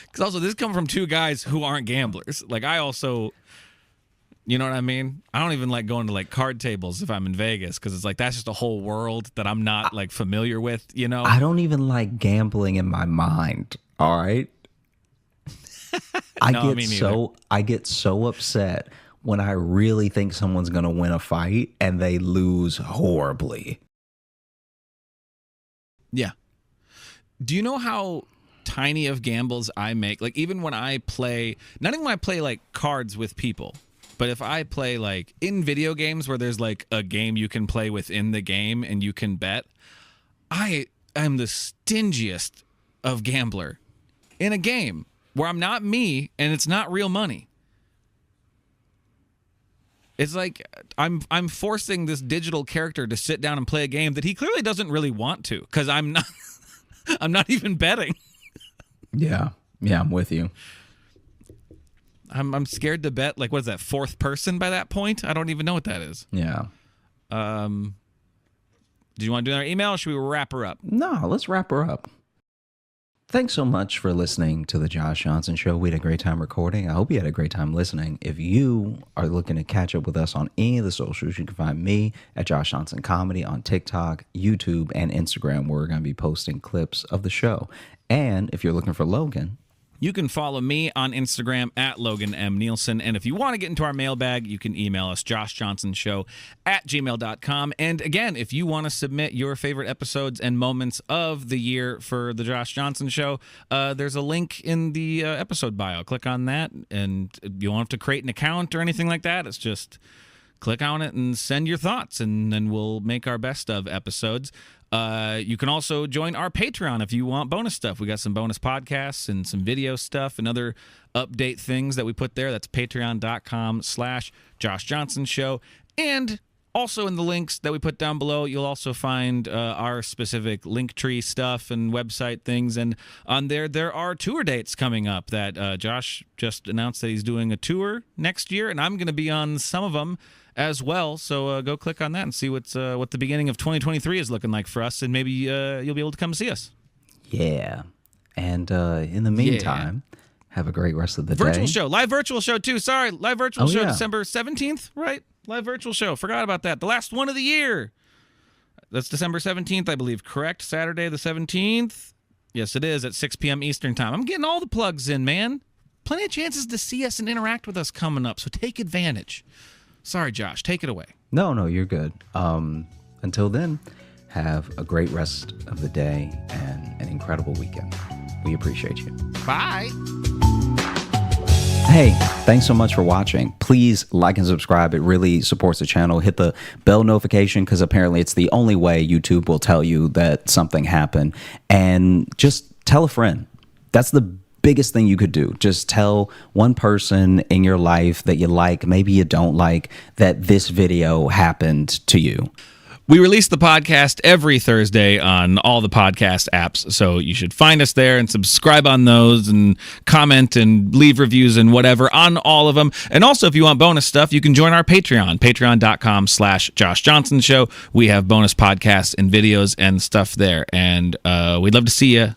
Because also, this comes from two guys who aren't gamblers. Like, I also, you know what I mean? I don't even like going to like card tables if I'm in Vegas, because it's like that's just a whole world that I'm not like familiar with, you know? I don't even like gambling in my mind, all right? I get so upset when I really think someone's going to win a fight and they lose horribly. Yeah. Do you know how tiny of gambles I make? Like, even when I play, not even when I play like cards with people, but if I play like in video games where there's like a game you can play within the game and you can bet, I am the stingiest of gambler in a game where I'm not me and it's not real money. It's like I'm forcing this digital character to sit down and play a game that he clearly doesn't really want to, because I'm not even betting. Yeah, I'm with you. I'm scared to bet. Like, what is that, fourth person by that point? I don't even know what that is. Yeah. Do you want to do another email, or should we wrap her up? No, let's wrap her up. Thanks so much for listening to the Josh Johnson Show. We had a great time recording. I hope you had a great time listening. If you are looking to catch up with us on any of the socials, you can find me at Josh Johnson Comedy on TikTok, YouTube, and Instagram, where we're going to be posting clips of the show. And if you're looking for Logan, you can follow me on Instagram at Logan M. Nielsen. And if you want to get into our mailbag, you can email us, joshjohnsonshow@gmail.com. And again, if you want to submit your favorite episodes and moments of the year for the Josh Johnson Show, there's a link in the episode bio. Click on that, and you don't have to create an account or anything like that. It's just click on it and send your thoughts, and then we'll make our best of episodes. You can also join our Patreon if you want bonus stuff. We got some bonus podcasts and some video stuff and other update things that we put there. That's patreon.com/Josh Johnson Show. And also in the links that we put down below, you'll also find our specific Linktree stuff and website things. And on there are tour dates coming up that Josh just announced that he's doing a tour next year, and I'm going to be on some of them as well. So go click on that and see what the beginning of 2023 is looking like for us, and maybe you'll be able to come see us. Yeah. And in the meantime, have a great rest of the virtual day. Show. Live virtual show, too. Sorry. Live virtual show, yeah. December 17th, right? Live virtual show. Forgot about that. The last one of the year. That's December 17th, I believe. Correct? Saturday the 17th? Yes, it is, at 6 p.m. Eastern Time. I'm getting all the plugs in, man. Plenty of chances to see us and interact with us coming up, so take advantage. Sorry, Josh. Take it away. No, you're good. Until then, have a great rest of the day and an incredible weekend. We appreciate you. Bye. Hey, thanks so much for watching. Please like and subscribe. It really supports the channel. Hit the bell notification because apparently it's the only way YouTube will tell you that something happened. And just tell a friend. That's the biggest thing you could do. Just tell one person in your life that you like, maybe you don't like, that this video happened to you. We release the podcast every Thursday on all the podcast apps, so you should find us there and subscribe on those and comment and leave reviews and whatever on all of them. And also, if you want bonus stuff, you can join our Patreon, patreon.com/Josh Johnson Show. We have bonus podcasts and videos and stuff there, and we'd love to see you